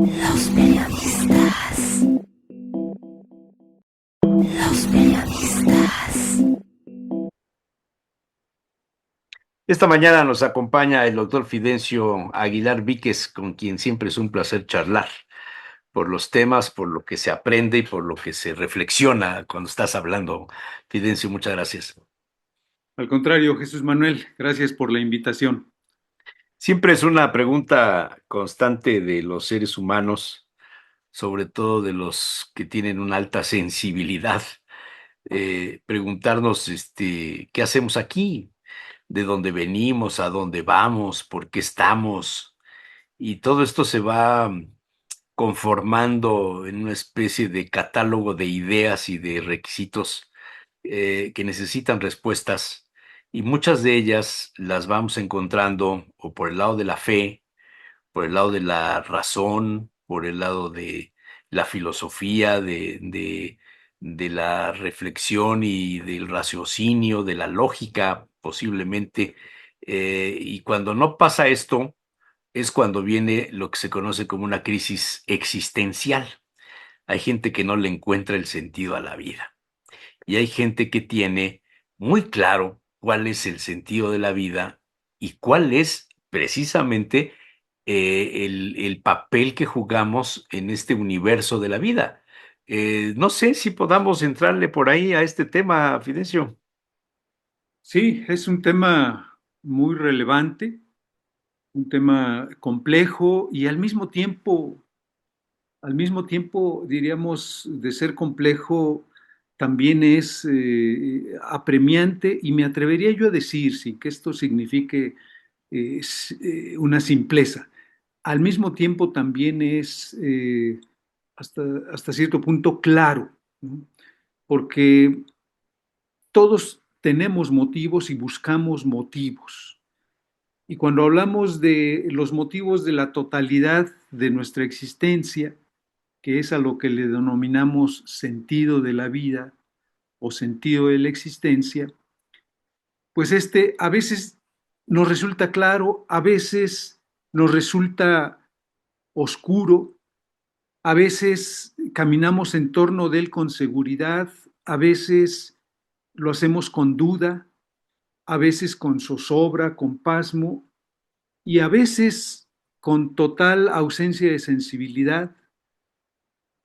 Los periodistas. Los periodistas. Esta mañana nos acompaña el doctor Fidencio Aguilar Víquez, con quien siempre es un placer charlar por los temas, por lo que se aprende y por lo que se reflexiona cuando estás hablando. Fidencio, muchas gracias. Al contrario, Jesús Manuel, gracias por la invitación. Siempre es una pregunta constante de los seres humanos, sobre todo de los que tienen una alta sensibilidad, preguntarnos, ¿qué hacemos aquí? ¿De dónde venimos? ¿A dónde vamos? ¿Por qué estamos? Y todo esto se va conformando en una especie de catálogo de ideas y de requisitos que necesitan respuestas, y muchas de ellas las vamos encontrando o por el lado de la fe, por el lado de la razón, por el lado de la filosofía, de la reflexión y del raciocinio, de la lógica, posiblemente. Y cuando no pasa esto, es cuando viene lo que se conoce como una crisis existencial. Hay gente que no le encuentra el sentido a la vida y hay gente que tiene muy claro cuál es el sentido de la vida y cuál es precisamente el papel que jugamos en este universo de la vida. No sé si podamos entrarle por ahí a este tema, Fidencio. Sí, es un tema muy relevante, un tema complejo y al mismo tiempo, diríamos, de ser complejo, también es apremiante y me atrevería yo a decir, sin que esto signifique una simpleza, al mismo tiempo también es hasta, hasta cierto punto claro, ¿no? Porque todos tenemos motivos y buscamos motivos. Y cuando hablamos de los motivos de la totalidad de nuestra existencia, que es a lo que le denominamos sentido de la vida o sentido de la existencia, pues este a veces nos resulta claro, a veces nos resulta oscuro, a veces caminamos en torno de él con seguridad, a veces lo hacemos con duda, a veces con zozobra, con pasmo y a veces con total ausencia de sensibilidad.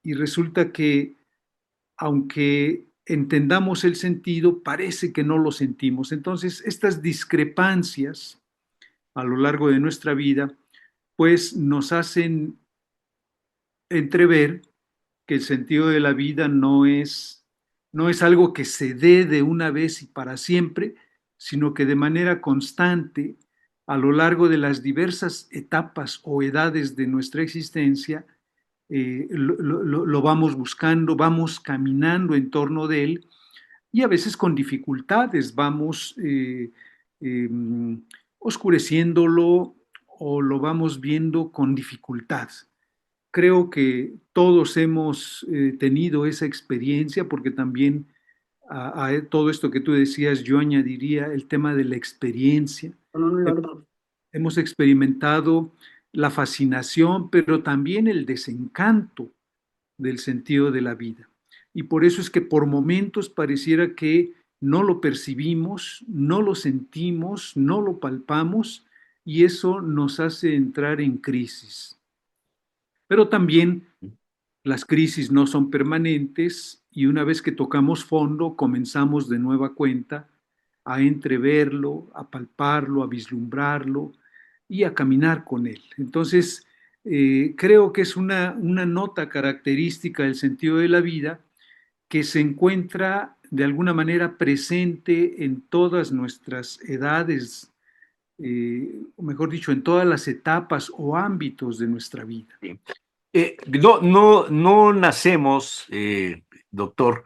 Y resulta que, aunque entendamos el sentido, parece que no lo sentimos. Entonces, estas discrepancias a lo largo de nuestra vida, pues nos hacen entrever que el sentido de la vida no es algo que se dé de una vez y para siempre, sino que de manera constante, a lo largo de las diversas etapas o edades de nuestra existencia, lo vamos buscando, vamos caminando en torno de él y a veces con dificultades vamos eh, oscureciéndolo o lo vamos viendo con dificultad. Creo que todos hemos tenido esa experiencia porque también a todo esto que tú decías yo añadiría el tema de la experiencia. Hemos experimentado la fascinación, pero también el desencanto del sentido de la vida. Y por eso es que por momentos pareciera que no lo percibimos, no lo sentimos, no lo palpamos y eso nos hace entrar en crisis. Pero también las crisis no son permanentes y una vez que tocamos fondo comenzamos de nueva cuenta a entreverlo, a palparlo, a vislumbrarlo y a caminar con él. Entonces, creo que es una nota característica del sentido de la vida que se encuentra de alguna manera presente en todas nuestras edades, o mejor dicho, en todas las etapas o ámbitos de nuestra vida. Sí. No nacemos, doctor,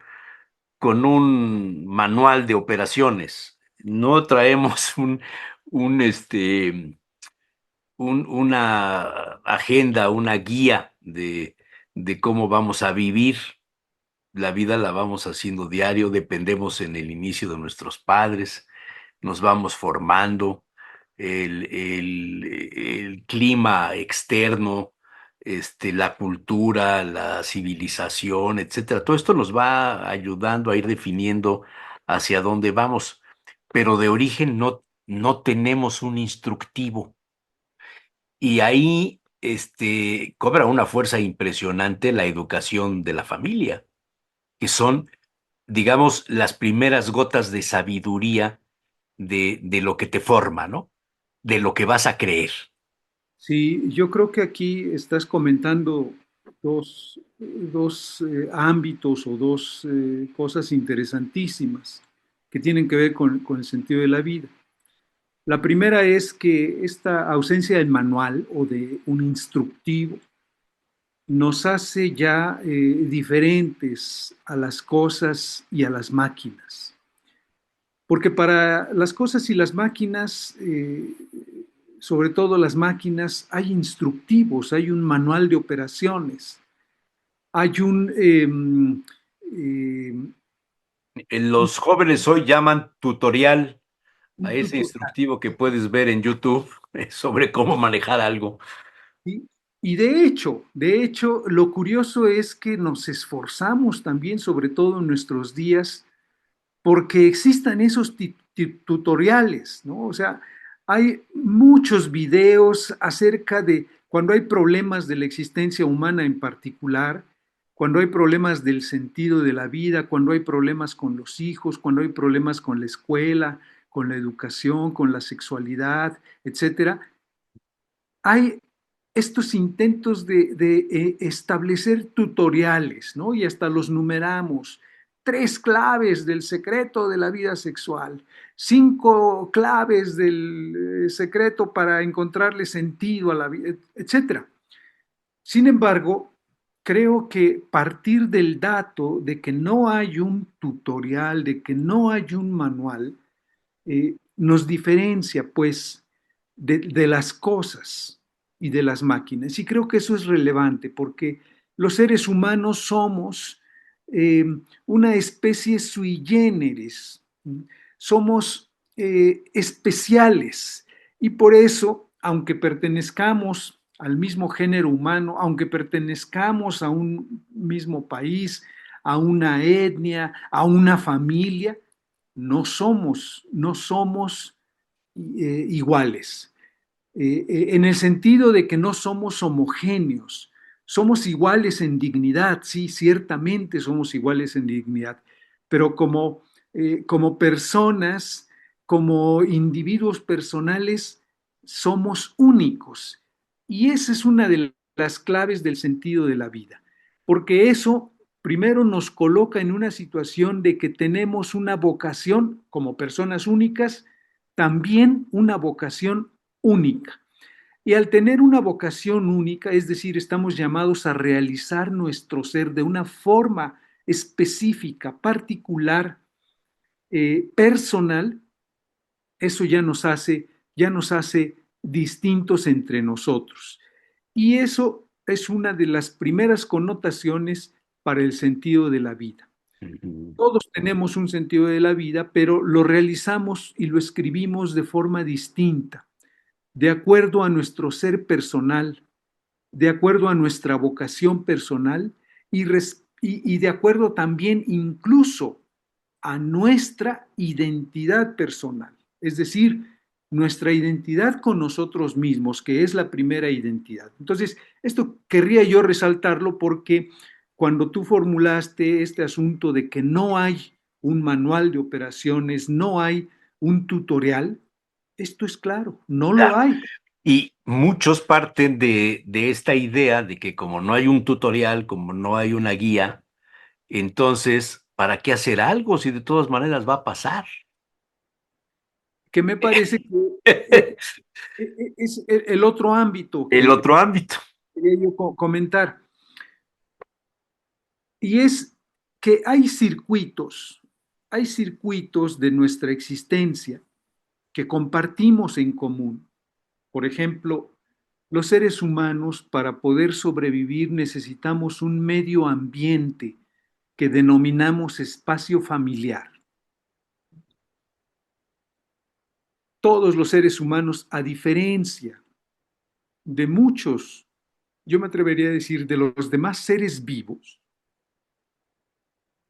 con un manual de operaciones. No traemos una agenda, una guía de cómo vamos a vivir. La vida la vamos haciendo diario, dependemos en el inicio de nuestros padres, nos vamos formando, el clima externo la cultura, la civilización, etcétera. Todo esto nos va ayudando a ir definiendo hacia dónde vamos, pero de origen no tenemos un instructivo. Y ahí cobra una fuerza impresionante la educación de la familia, que son, digamos, las primeras gotas de sabiduría de lo que te forma, ¿no? De lo que vas a creer. Sí, yo creo que aquí estás comentando dos ámbitos o dos cosas interesantísimas que tienen que ver con el sentido de la vida. La primera es que esta ausencia del manual o de un instructivo nos hace ya diferentes a las cosas y a las máquinas. Porque para las cosas y las máquinas, sobre todo las máquinas, hay instructivos, hay un manual de operaciones, hay Los jóvenes hoy llaman tutorial a un ese tutorial. instructivo que puedes ver en YouTube sobre cómo manejar algo. Y, y de hecho, lo curioso es que nos esforzamos también, sobre todo en nuestros días, porque existan esos tutoriales, ¿no? O sea, hay muchos videos acerca de cuando hay problemas de la existencia humana en particular, cuando hay problemas del sentido de la vida, cuando hay problemas con los hijos, cuando hay problemas con la escuela, con la educación, con la sexualidad, etcétera. Hay estos intentos de establecer tutoriales, ¿no? Y hasta los numeramos. 3 claves del secreto de la vida sexual, 5 claves del secreto para encontrarle sentido a la vida, etcétera. Sin embargo, creo que partir del dato de que no hay un tutorial, de que no hay un manual, nos diferencia, pues, de las cosas y de las máquinas. Y creo que eso es relevante porque los seres humanos somos eh, una especie sui generis, somos especiales y por eso, aunque pertenezcamos al mismo género humano, aunque pertenezcamos a un mismo país, a una etnia, a una familia, no somos iguales, en el sentido de que no somos homogéneos, somos iguales en dignidad, sí, ciertamente somos iguales en dignidad, pero como personas, como individuos personales, somos únicos. Y esa es una de las claves del sentido de la vida, porque eso primero nos coloca en una situación de que tenemos una vocación como personas únicas, también una vocación única. Y al tener una vocación única, es decir, estamos llamados a realizar nuestro ser de una forma específica, particular, personal, eso ya nos hace distintos entre nosotros. Y eso es una de las primeras connotaciones para el sentido de la vida. Ujú. Todos tenemos un sentido de la vida, pero lo realizamos y lo escribimos de forma distinta, de acuerdo a nuestro ser personal, de acuerdo a nuestra vocación personal y de acuerdo también incluso a nuestra identidad personal, es decir, nuestra identidad con nosotros mismos, que es la primera identidad. Entonces, esto querría yo resaltarlo porque cuando tú formulaste este asunto de que no hay un manual de operaciones, no hay un tutorial, esto es claro, no lo Claro. hay. Y muchos parten de esta idea de que como no hay un tutorial, como no hay una guía, entonces, ¿para qué hacer algo si de todas maneras va a pasar? Que me parece que es el otro ámbito El que otro ámbito. quería yo comentar, y es que hay circuitos de nuestra existencia que compartimos en común. Por ejemplo, los seres humanos para poder sobrevivir necesitamos un medio ambiente que denominamos espacio familiar. Todos los seres humanos, a diferencia de muchos yo me atrevería a decir, de los demás seres vivos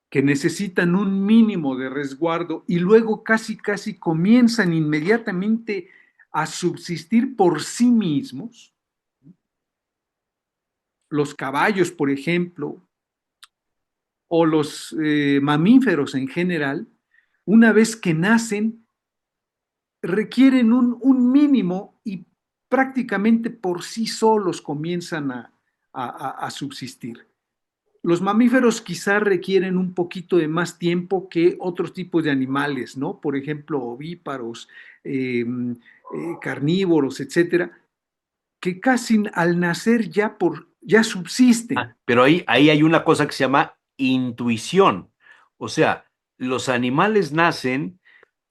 que necesitan un mínimo de resguardo y luego casi comienzan inmediatamente a subsistir por sí mismos, los caballos, por ejemplo, o los mamíferos en general, una vez que nacen, requieren un mínimo y prácticamente por sí solos comienzan a subsistir. Los mamíferos quizá requieren un poquito de más tiempo que otros tipos de animales, ¿no? Por ejemplo, ovíparos, carnívoros, etcétera, que casi al nacer ya subsisten. Pero ahí hay una cosa que se llama intuición. O sea, los animales nacen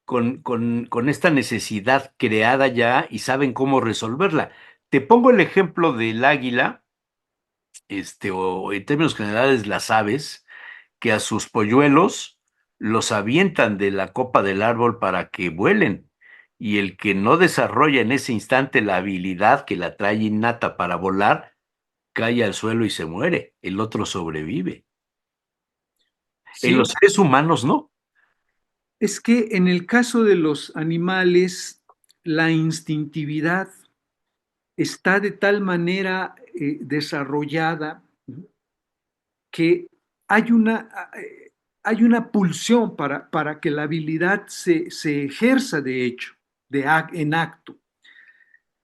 con esta necesidad creada ya y saben cómo resolverla. Te pongo el ejemplo del águila, o en términos generales las aves, que a sus polluelos los avientan de la copa del árbol para que vuelen. Y el que no desarrolla en ese instante la habilidad que la trae innata para volar, cae al suelo y se muere. El otro sobrevive. En Sí, los seres humanos no. es que en el caso de los animales, la instintividad está de tal manera desarrollada que hay una, hay una pulsión para que la habilidad se ejerza de hecho, en acto.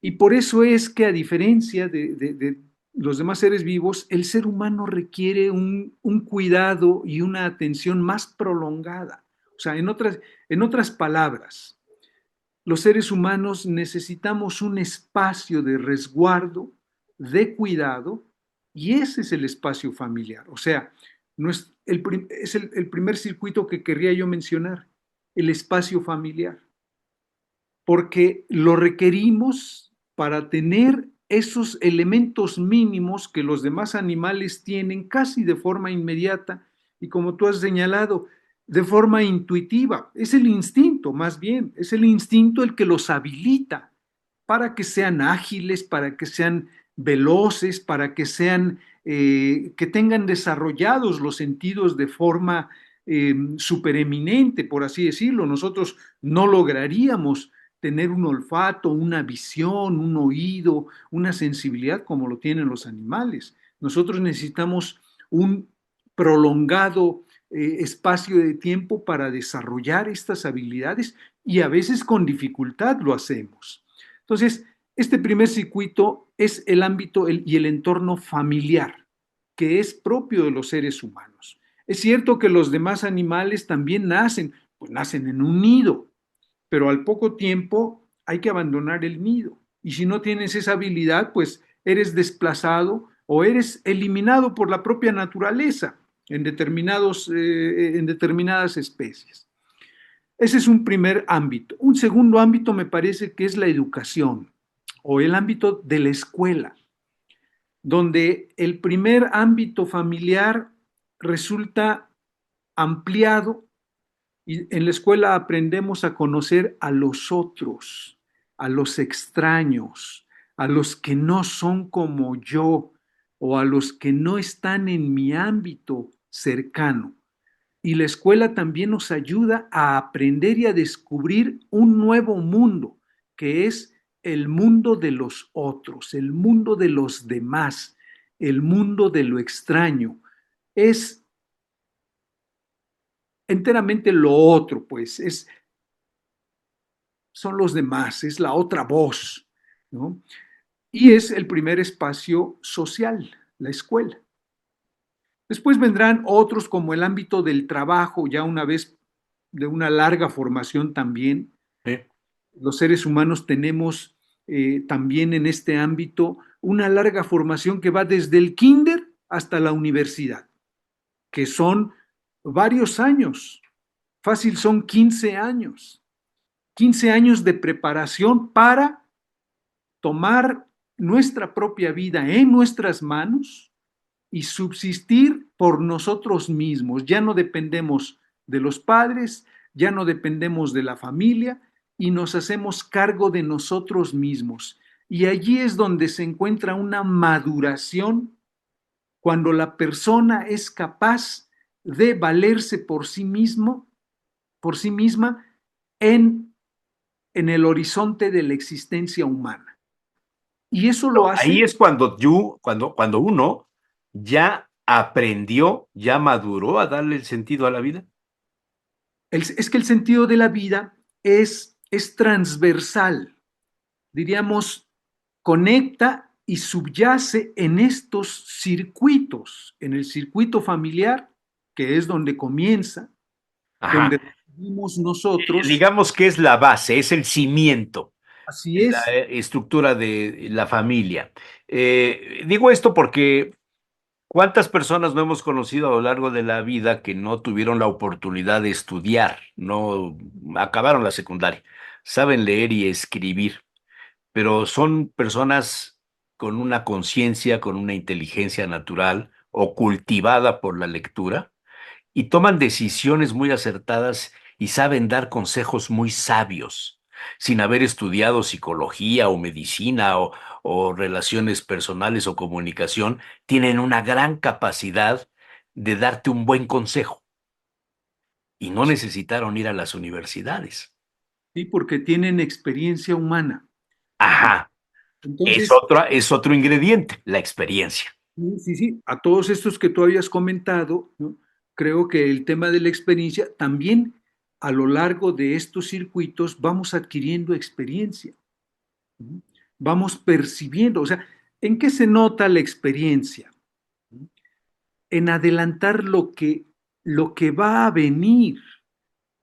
Y por eso es que a diferencia de los demás seres vivos, el ser humano requiere un cuidado y una atención más prolongada. O sea, en otras palabras, los seres humanos necesitamos un espacio de resguardo, de cuidado, y ese es el espacio familiar. O sea, no es el primer circuito que querría yo mencionar, el espacio familiar, porque lo requerimos para tener esos elementos mínimos que los demás animales tienen casi de forma inmediata y como tú has señalado, de forma intuitiva. Es el instinto, más bien, es el instinto el que los habilita para que sean ágiles, para que sean veloces, para que sean, que tengan desarrollados los sentidos de forma supereminente, por así decirlo. Nosotros no lograríamos tener un olfato, una visión, un oído, una sensibilidad como lo tienen los animales. Nosotros necesitamos un prolongado espacio de tiempo para desarrollar estas habilidades y a veces con dificultad lo hacemos. Entonces, este primer circuito es el ámbito y el entorno familiar, que es propio de los seres humanos. Es cierto que los demás animales también nacen, pues nacen en un nido, pero al poco tiempo hay que abandonar el nido. Y si no tienes esa habilidad, pues eres desplazado o eres eliminado por la propia naturaleza en determinadas especies. Ese es un primer ámbito. Un segundo ámbito me parece que es la educación o el ámbito de la escuela, donde el primer ámbito familiar resulta ampliado y en la escuela aprendemos a conocer a los otros, a los extraños, a los que no son como yo o a los que no están en mi ámbito cercano. Y la escuela también nos ayuda a aprender y a descubrir un nuevo mundo, que es el mundo de los otros, el mundo de los demás, el mundo de lo extraño. Es enteramente lo otro, pues, son los demás, es la otra voz, ¿no? Y es el primer espacio social, la escuela. Después vendrán otros como el ámbito del trabajo, ya una vez de una larga formación también. ¿Sí? Los seres humanos tenemos también en este ámbito una larga formación que va desde el kinder hasta la universidad, que son varios años. Fácil son 15 años. 15 años de preparación para tomar nuestra propia vida en nuestras manos y subsistir por nosotros mismos. Ya no dependemos de los padres, ya no dependemos de la familia y nos hacemos cargo de nosotros mismos. Y allí es donde se encuentra una maduración cuando la persona es capaz de valerse por sí mismo, por sí misma, en, en el horizonte de la existencia humana. Y eso lo Ahí hace, es cuando uno ya aprendió, ya maduró a darle el sentido a la vida. es que el sentido de la vida es transversal, diríamos, conecta y subyace en estos circuitos, en el circuito familiar, que es donde comienza, donde Ajá. vivimos nosotros, Digamos que es la base, es el cimiento, así la es. estructura de la familia. Digo esto porque ¿cuántas personas no hemos conocido a lo largo de la vida que no tuvieron la oportunidad de estudiar, no acabaron la secundaria, saben leer y escribir, pero son personas con una conciencia, con una inteligencia natural o cultivada por la lectura y toman decisiones muy acertadas y saben dar consejos muy sabios, sin haber estudiado psicología o medicina o relaciones personales o comunicación, tienen una gran capacidad de darte un buen consejo y no necesitaron ir a las universidades. Sí, porque tienen experiencia humana. Ajá, Entonces, es otro ingrediente, la experiencia. sí, sí, sí, a todos estos que tú habías comentado, ¿no? Creo que el tema de la experiencia también a lo largo de estos circuitos vamos adquiriendo experiencia, ¿no? Vamos percibiendo, o sea, ¿en qué se nota la experiencia? En adelantar lo que va a venir,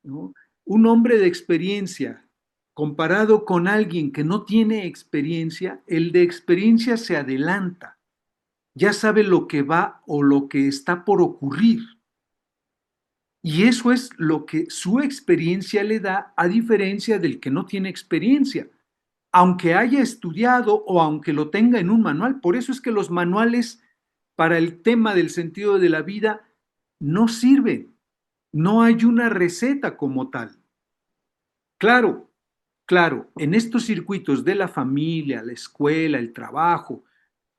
¿no? Un hombre de experiencia comparado con alguien que no tiene experiencia, el de experiencia se adelanta, ya sabe lo que va o lo que está por ocurrir. Y eso es lo que su experiencia le da a diferencia del que no tiene experiencia, aunque haya estudiado o aunque lo tenga en un manual. Por eso es que los manuales para el tema del sentido de la vida no sirven. No hay una receta como tal. Claro, claro, en estos circuitos de la familia, la escuela, el trabajo,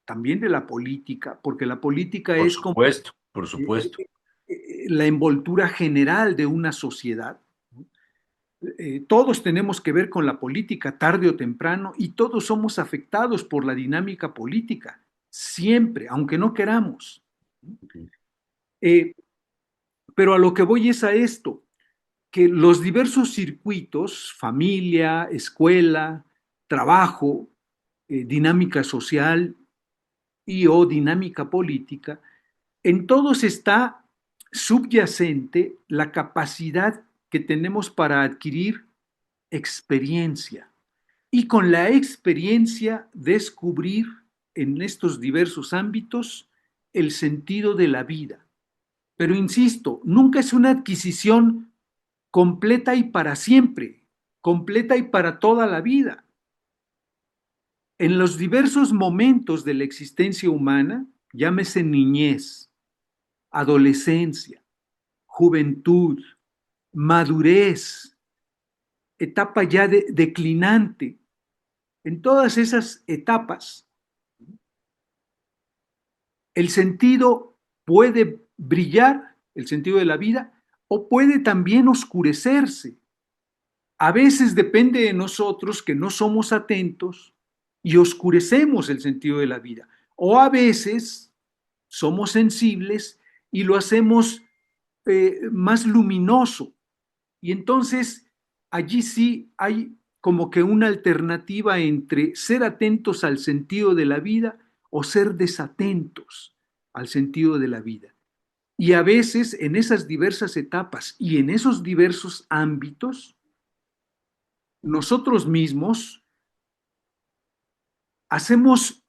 también de la política, porque la política Por es como supuesto, por eh, supuesto. la envoltura general de una sociedad. Todos tenemos que ver con la política tarde o temprano y todos somos afectados por la dinámica política, siempre, aunque no queramos. Eh, pero a lo que voy es a esto, que los diversos circuitos, familia, escuela, trabajo, dinámica social y o dinámica política, en todos está subyacente la capacidad que tenemos para adquirir experiencia y con la experiencia descubrir en estos diversos ámbitos el sentido de la vida. Pero insisto, nunca es una adquisición completa y para siempre, completa y para toda la vida. En los diversos momentos de la existencia humana, llámese niñez, adolescencia, juventud, madurez, etapa ya declinante, en todas esas etapas, el sentido puede brillar, el sentido de la vida, o puede también oscurecerse. A veces depende de nosotros que no somos atentos y oscurecemos el sentido de la vida. O a veces somos sensibles y lo hacemos más luminoso. Y entonces allí sí hay como que una alternativa entre ser atentos al sentido de la vida o ser desatentos al sentido de la vida. Y a veces en esas diversas etapas y en esos diversos ámbitos, nosotros mismos hacemos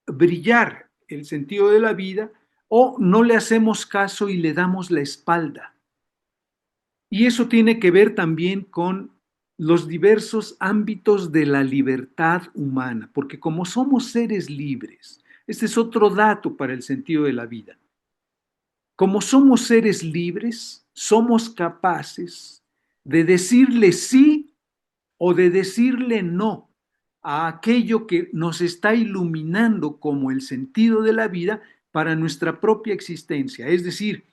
brillar el sentido de la vida o no le hacemos caso y le damos la espalda. Y eso tiene que ver también con los diversos ámbitos de la libertad humana, porque como somos seres libres, este es otro dato para el sentido de la vida. Como somos seres libres, somos capaces de decirle sí o de decirle no a aquello que nos está iluminando como el sentido de la vida para nuestra propia existencia. Es decir,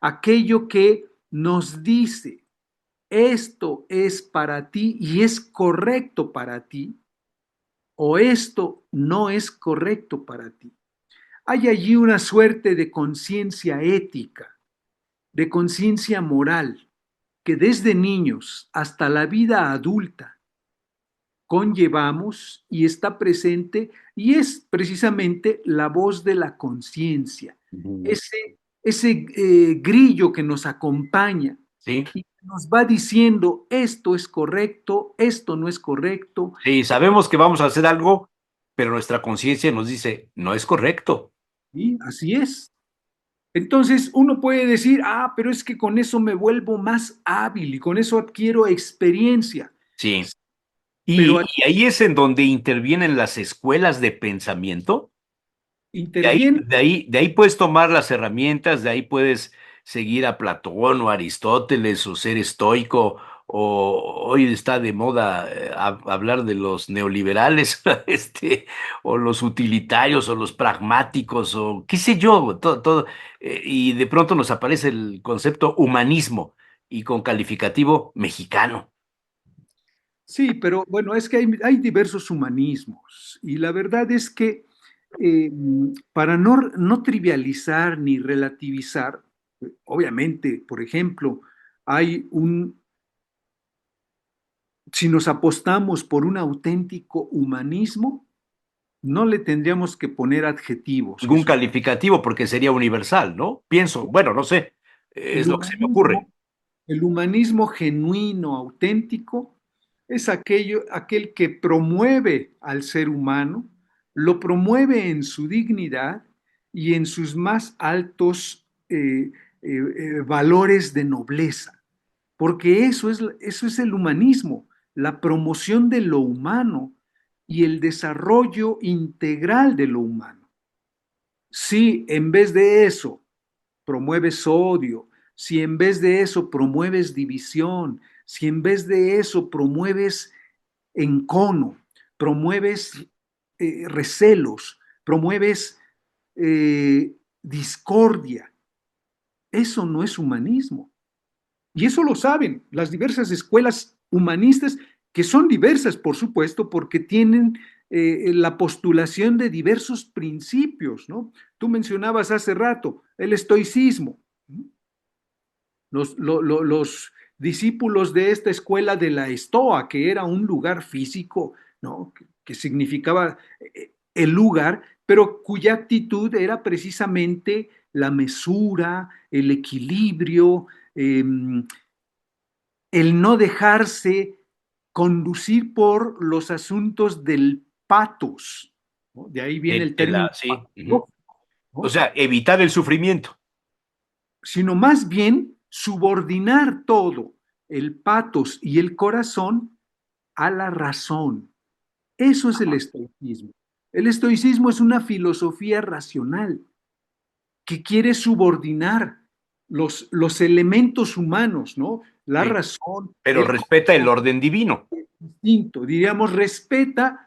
aquello que nos dice, esto es para ti y es correcto para ti, o esto no es correcto para ti. Hay allí una suerte de conciencia ética, de conciencia moral, que desde niños hasta la vida adulta conllevamos y está presente y es precisamente la voz de la conciencia, Ujú. ese grillo que nos acompaña Sí, y nos va diciendo esto es correcto, esto no es correcto. sí, sabemos que vamos a hacer algo, pero nuestra conciencia nos dice, no es correcto. Y así es. Entonces uno puede decir, ah, pero es que con eso me vuelvo más hábil y con eso adquiero experiencia. Sí. Pero Y ahí es en donde intervienen las escuelas de pensamiento. interviene. De ahí puedes tomar las herramientas, de ahí puedes seguir a Platón o Aristóteles o ser estoico, o hoy está de moda hablar de los neoliberales, o los utilitarios o los pragmáticos o qué sé yo, todo, y de pronto nos aparece el concepto humanismo y con calificativo mexicano. Sí, pero bueno, es que hay diversos humanismos y la verdad es que eh, para no trivializar ni relativizar, obviamente, por ejemplo, hay si nos apostamos por un auténtico humanismo, no le tendríamos que poner adjetivos, Algún Jesús. calificativo porque sería universal, ¿no? Pienso, bueno, no sé, El es lo que se me ocurre. humanismo, el humanismo genuino, auténtico, es aquel que promueve al ser humano, lo promueve en su dignidad y en sus más altos valores de nobleza, porque eso es el humanismo, la promoción de lo humano y el desarrollo integral de lo humano. Si en vez de eso promueves odio, si en vez de eso promueves división, si en vez de eso promueves encono, promueves recelos, promueves discordia, eso no es humanismo. Y eso lo saben las diversas escuelas humanistas, que son diversas, por supuesto, porque tienen la postulación de diversos principios, ¿no? Tú mencionabas hace rato el estoicismo. Los discípulos de esta escuela de la Estoa, que era un lugar físico, ¿no? Que significaba el lugar, pero cuya actitud era precisamente la mesura, el equilibrio, el no dejarse conducir por los asuntos del patos, ¿no? De ahí viene el término Sí. Ujú. patológico, O ¿no? sea, evitar el sufrimiento. Sino más bien subordinar todo, el patos y el corazón, a la razón. Eso es el estoicismo. El estoicismo es una filosofía racional que quiere subordinar los elementos humanos, ¿no? La Sí, razón, pero el respeta el orden divino. instinto, diríamos, respeta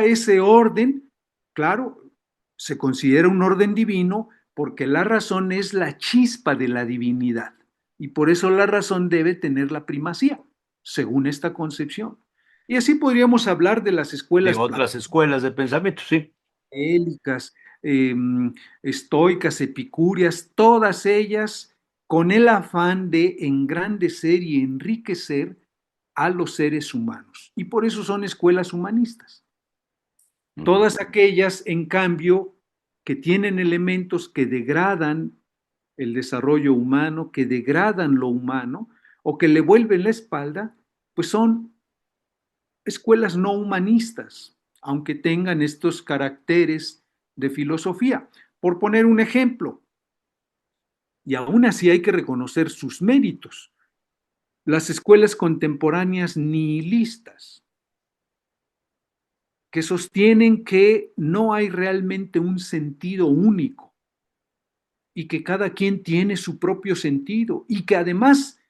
ese orden, claro, se considera un orden divino porque la razón es la chispa de la divinidad y por eso la razón debe tener la primacía, según esta concepción. Y así podríamos hablar de las De escuelas otras escuelas de pensamiento, sí. platónicas, estoicas, epicúreas, todas ellas con el afán de engrandecer y enriquecer a los seres humanos. Y por eso son escuelas humanistas. Ujú. Todas aquellas, en cambio, que tienen elementos que degradan el desarrollo humano, que degradan lo humano o que le vuelven la espalda, pues son escuelas no humanistas, aunque tengan estos caracteres de filosofía. Por poner un ejemplo, y aún así hay que reconocer sus méritos, las escuelas contemporáneas nihilistas, que sostienen que no hay realmente un sentido único y que cada quien tiene su propio sentido y que además,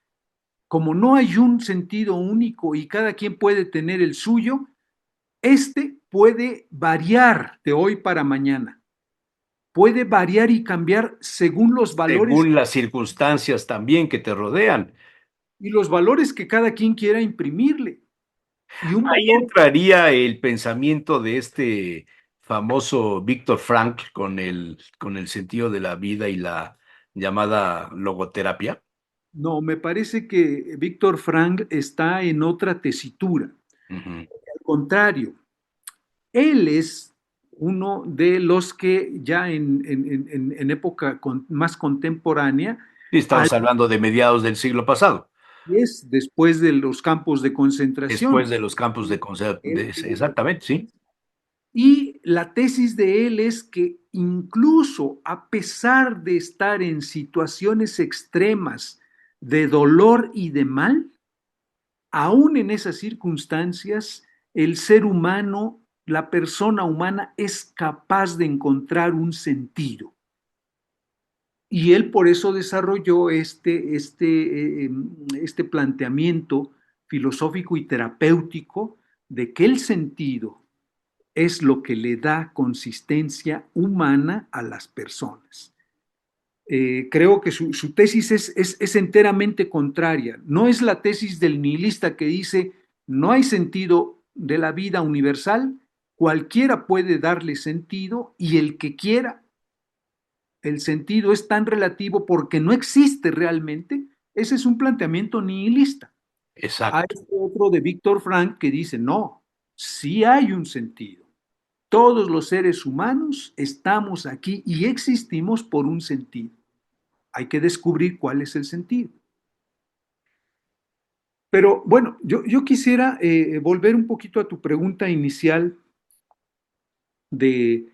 como no hay un sentido único y cada quien puede tener el suyo, este puede variar de hoy para mañana, puede variar y cambiar según los valores Según las circunstancias también que te rodean. y los valores que cada quien quiera imprimirle. Y un Ahí valor, entraría el pensamiento de este famoso Víctor Frank con el sentido de la vida y la llamada logoterapia. no, me parece que Víctor Frank está en otra tesitura. Ujú. Al contrario, él es uno de los que ya en época más contemporánea, Sí, estamos hablando de mediados del siglo pasado, es después de los campos de después concentración. de los campos de exactamente, sí. Y la tesis de él es que incluso a pesar de estar en situaciones extremas de dolor y de mal, aún en esas circunstancias, el ser humano, la persona humana es capaz de encontrar un sentido. Y él por eso desarrolló este planteamiento filosófico y terapéutico de que el sentido es lo que le da consistencia humana a las personas. Creo que su tesis es enteramente contraria. No es la tesis del nihilista que dice no hay sentido de la vida universal, cualquiera puede darle sentido y el que quiera. El sentido es tan relativo porque no existe realmente. Ese es un planteamiento nihilista. Hay Exacto. otro de Víctor Frank que dice no, sí hay un sentido. Todos los seres humanos estamos aquí y existimos por un sentido. Hay que descubrir cuál es el sentido. Pero bueno, yo quisiera volver un poquito a tu pregunta inicial de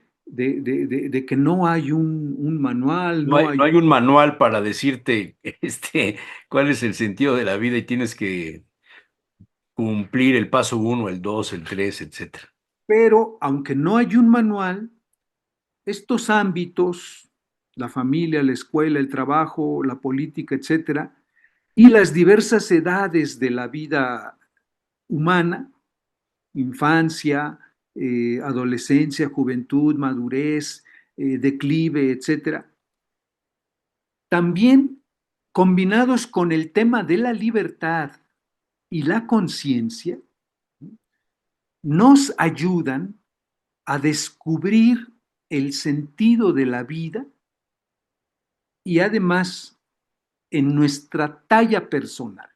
que no hay un manual, No no hay, hay... no hay un manual para decirte cuál es el sentido de la vida y tienes que cumplir el paso uno, el dos, el tres, etcétera. Pero aunque no hay un manual, estos ámbitos, la familia, la escuela, el trabajo, la política, etcétera, y las diversas edades de la vida humana, infancia, adolescencia, juventud, madurez, declive, etcétera, también combinados con el tema de la libertad y la conciencia, nos ayudan a descubrir el sentido de la vida y además en nuestra talla personal,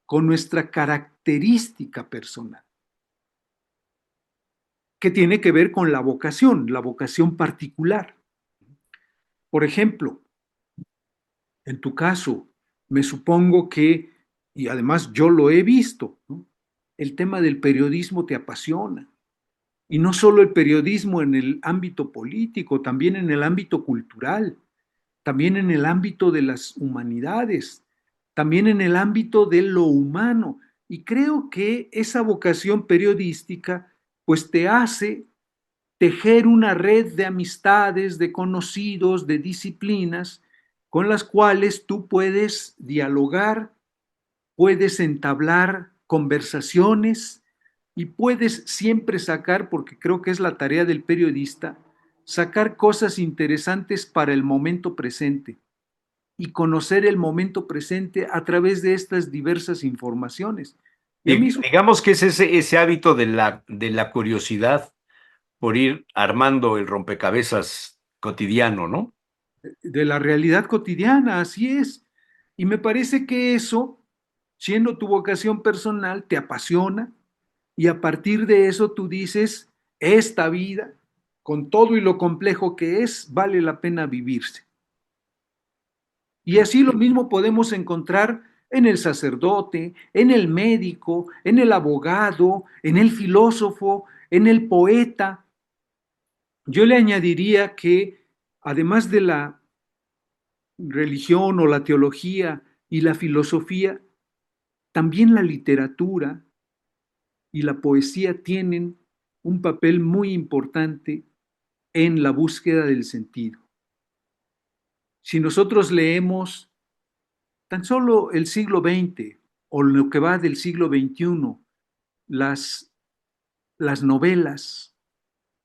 con nuestra característica personal, que tiene que ver con la vocación particular. Por ejemplo, en tu caso, me supongo que, y además yo lo he visto, ¿no? El tema del periodismo te apasiona. Y no solo el periodismo en el ámbito político, también en el ámbito cultural, también en el ámbito de las humanidades, también en el ámbito de lo humano. Y creo que esa vocación periodística pues te hace tejer una red de amistades, de conocidos, de disciplinas con las cuales tú puedes dialogar, puedes entablar conversaciones y puedes siempre sacar, porque creo que es la tarea del periodista, sacar cosas interesantes para el momento presente y conocer el momento presente a través de estas diversas informaciones. Y a mí eso Digamos que es ese hábito de la curiosidad por ir armando el rompecabezas cotidiano, ¿no? de la realidad cotidiana, así es. Y me parece que eso, siendo tu vocación personal, te apasiona y a partir de eso tú dices, esta vida, con todo y lo complejo que es, vale la pena vivirse. Y así lo mismo podemos encontrar en el sacerdote, en el médico, en el abogado, en el filósofo, en el poeta. Yo le añadiría que además de la religión o la teología y la filosofía, también la literatura y la poesía tienen un papel muy importante en la búsqueda del sentido. Si nosotros leemos tan solo el siglo XX o lo que va del siglo XXI, las las novelas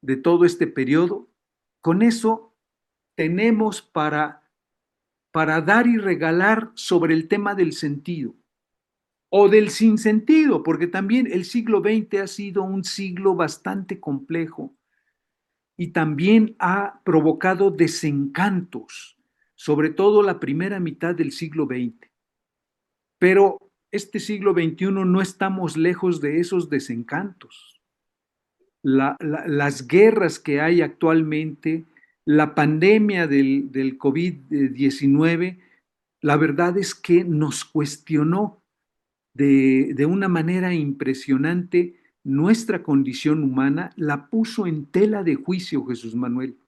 de todo este periodo, con eso tenemos para dar y regalar sobre el tema del sentido o del sinsentido, porque también el siglo XX ha sido un siglo bastante complejo y también ha provocado desencantos, sobre todo la primera mitad del siglo XX. Pero este siglo XXI no estamos lejos de esos desencantos. Las guerras que hay actualmente, la pandemia del COVID-19, la verdad es que nos cuestionó de una manera impresionante nuestra condición humana, la puso en tela de juicio, Jesús Manuel.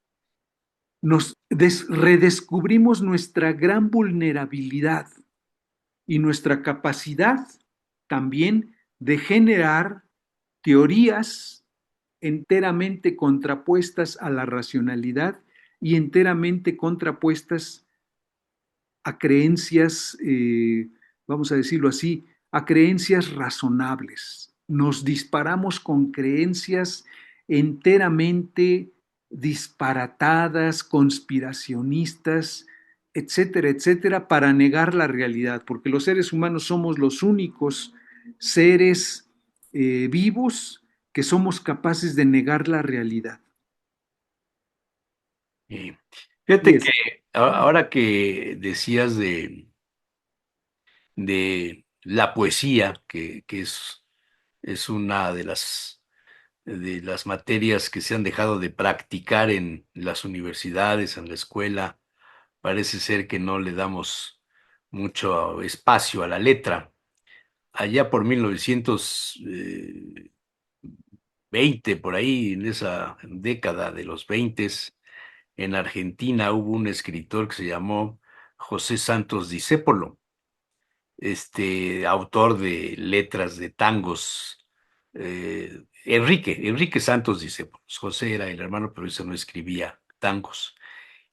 Redescubrimos nuestra gran vulnerabilidad y nuestra capacidad también de generar teorías enteramente contrapuestas a la racionalidad y enteramente contrapuestas a creencias, vamos a decirlo así, a creencias razonables. Nos disparamos con creencias enteramente disparatadas, conspiracionistas, etcétera, etcétera, para negar la realidad, porque los seres humanos somos los únicos seres vivos que somos capaces de negar la realidad. Y Y fíjate que es, ahora que decías de la poesía, que es una de las materias que se han dejado de practicar en las universidades, en la escuela, parece ser que no le damos mucho espacio a la letra. Allá por 1920, por ahí, en esa década de los 20, en Argentina hubo un escritor que se llamó José Santos Discépolo, autor de letras de tangos. Enrique Santos Discépolo. José era el hermano, pero ese no escribía tangos.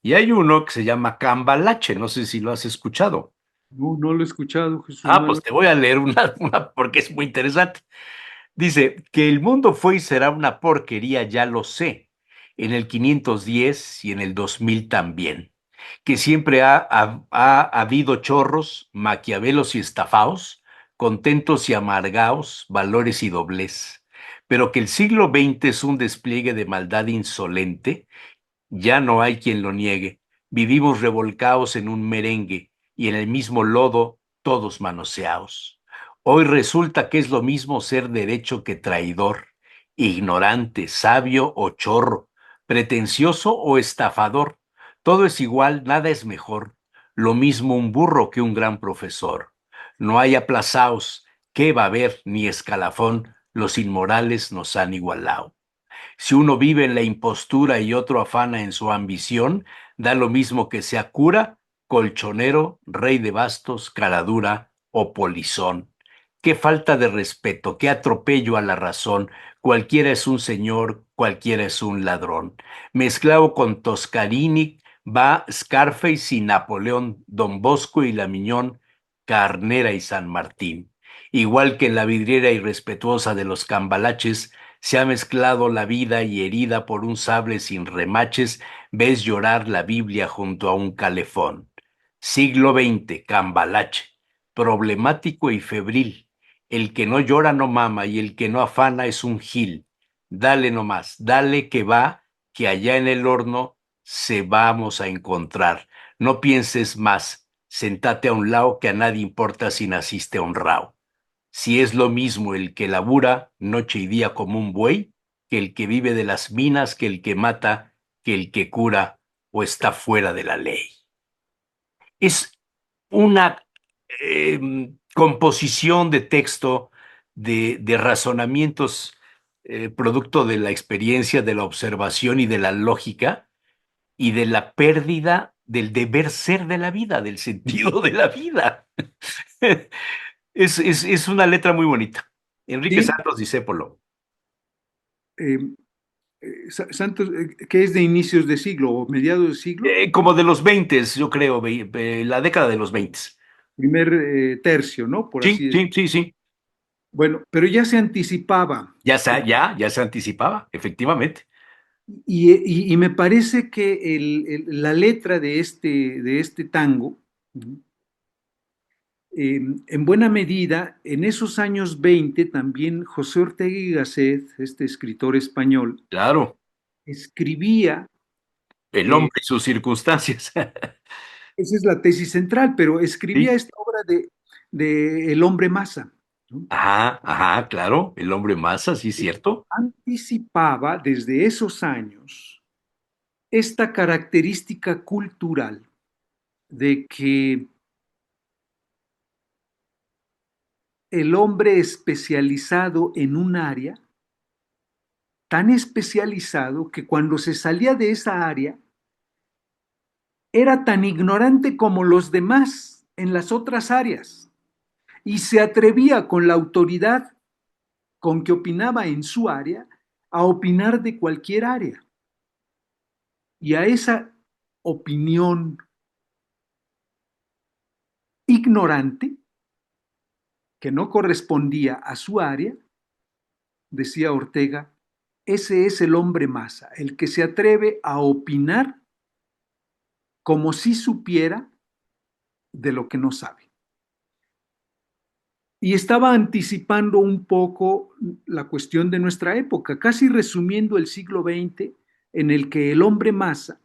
Y hay uno que se llama Cambalache, no sé si lo has escuchado. no, no lo he escuchado, Jesús Ah, pues Manuel. te voy a leer una porque es muy interesante. Dice que el mundo fue y será una porquería, ya lo sé, en el 510 y en el 2000 también, que siempre ha habido chorros, maquiavelos y estafaos, contentos y amargaos, valores y doblez, pero que el siglo XX es un despliegue de maldad insolente, ya no hay quien lo niegue. Vivimos revolcados en un merengue y en el mismo lodo, todos manoseados. Hoy resulta que es lo mismo ser derecho que traidor, ignorante, sabio o chorro, pretencioso o estafador. Todo es igual, nada es mejor. Lo mismo un burro que un gran profesor. No hay aplazaos, ¿qué va a haber? Ni escalafón, los inmorales nos han igualado. Si uno vive en la impostura y otro afana en su ambición, da lo mismo que sea cura, colchonero, rey de bastos, caradura o polizón. Qué falta de respeto, qué atropello a la razón. Cualquiera es un señor, cualquiera es un ladrón. Mezclado con Toscarini, va Scarface y Napoleón, Don Bosco y La Miñón, Carnera y San Martín. Igual que en la vidriera irrespetuosa de los cambalaches, se ha mezclado la vida y herida por un sable sin remaches, ves llorar la Biblia junto a un calefón. Siglo XX, cambalache, problemático y febril. El que no llora no mama y el que no afana es un gil. Dale nomás, dale que va, que allá en el horno se vamos a encontrar. No pienses más, sentate a un lado que a nadie importa si naciste honrado. Si es lo mismo el que labura noche y día como un buey, que el que vive de las minas, que el que mata, que el que cura o está fuera de la ley. Es una composición de texto, de razonamientos producto de la experiencia, de la observación y de la lógica y de la pérdida del deber ser de la vida, del sentido de la vida. Es una letra muy bonita. Enrique Sí, Santos Discépolo. eh, Santos, que es de inicios de siglo o mediados de siglo, Como de los 20, yo creo, la década de los 20. primer tercio, ¿no? Por así Sí, decirlo. sí, sí, sí. Bueno, pero ya se anticipaba. Ya se anticipaba, efectivamente. Y me parece que la letra de este tango, en buena medida, en esos años 20 también José Ortega y Gasset, este escritor español, Claro, escribía, el eh, hombre y sus circunstancias. esa es la tesis central, pero escribía Sí. esta obra de El hombre masa, ¿no? Ajá, ajá, claro, el hombre masa, sí, cierto. Anticipaba desde esos años esta característica cultural de que el hombre especializado en un área, tan especializado que cuando se salía de esa área, era tan ignorante como los demás en las otras áreas y se atrevía con la autoridad con que opinaba en su área a opinar de cualquier área. Y a esa opinión ignorante, que no correspondía a su área, decía Ortega, ese es el hombre masa, el que se atreve a opinar como si supiera de lo que no sabe. Y estaba anticipando un poco la cuestión de nuestra época, casi resumiendo el siglo XX, en el que el hombre masa,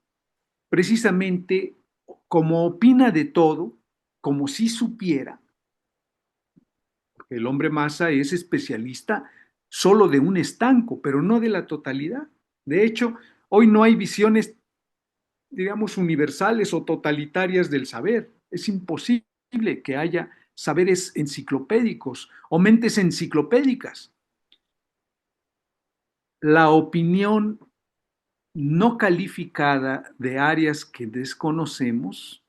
precisamente como opina de todo, como si supiera, porque el hombre masa es especialista solo de un estanco, pero no de la totalidad. De hecho, hoy no hay visiones, digamos, universales o totalitarias del saber. Es imposible que haya saberes enciclopédicos o mentes enciclopédicas. La opinión no calificada de áreas que desconocemos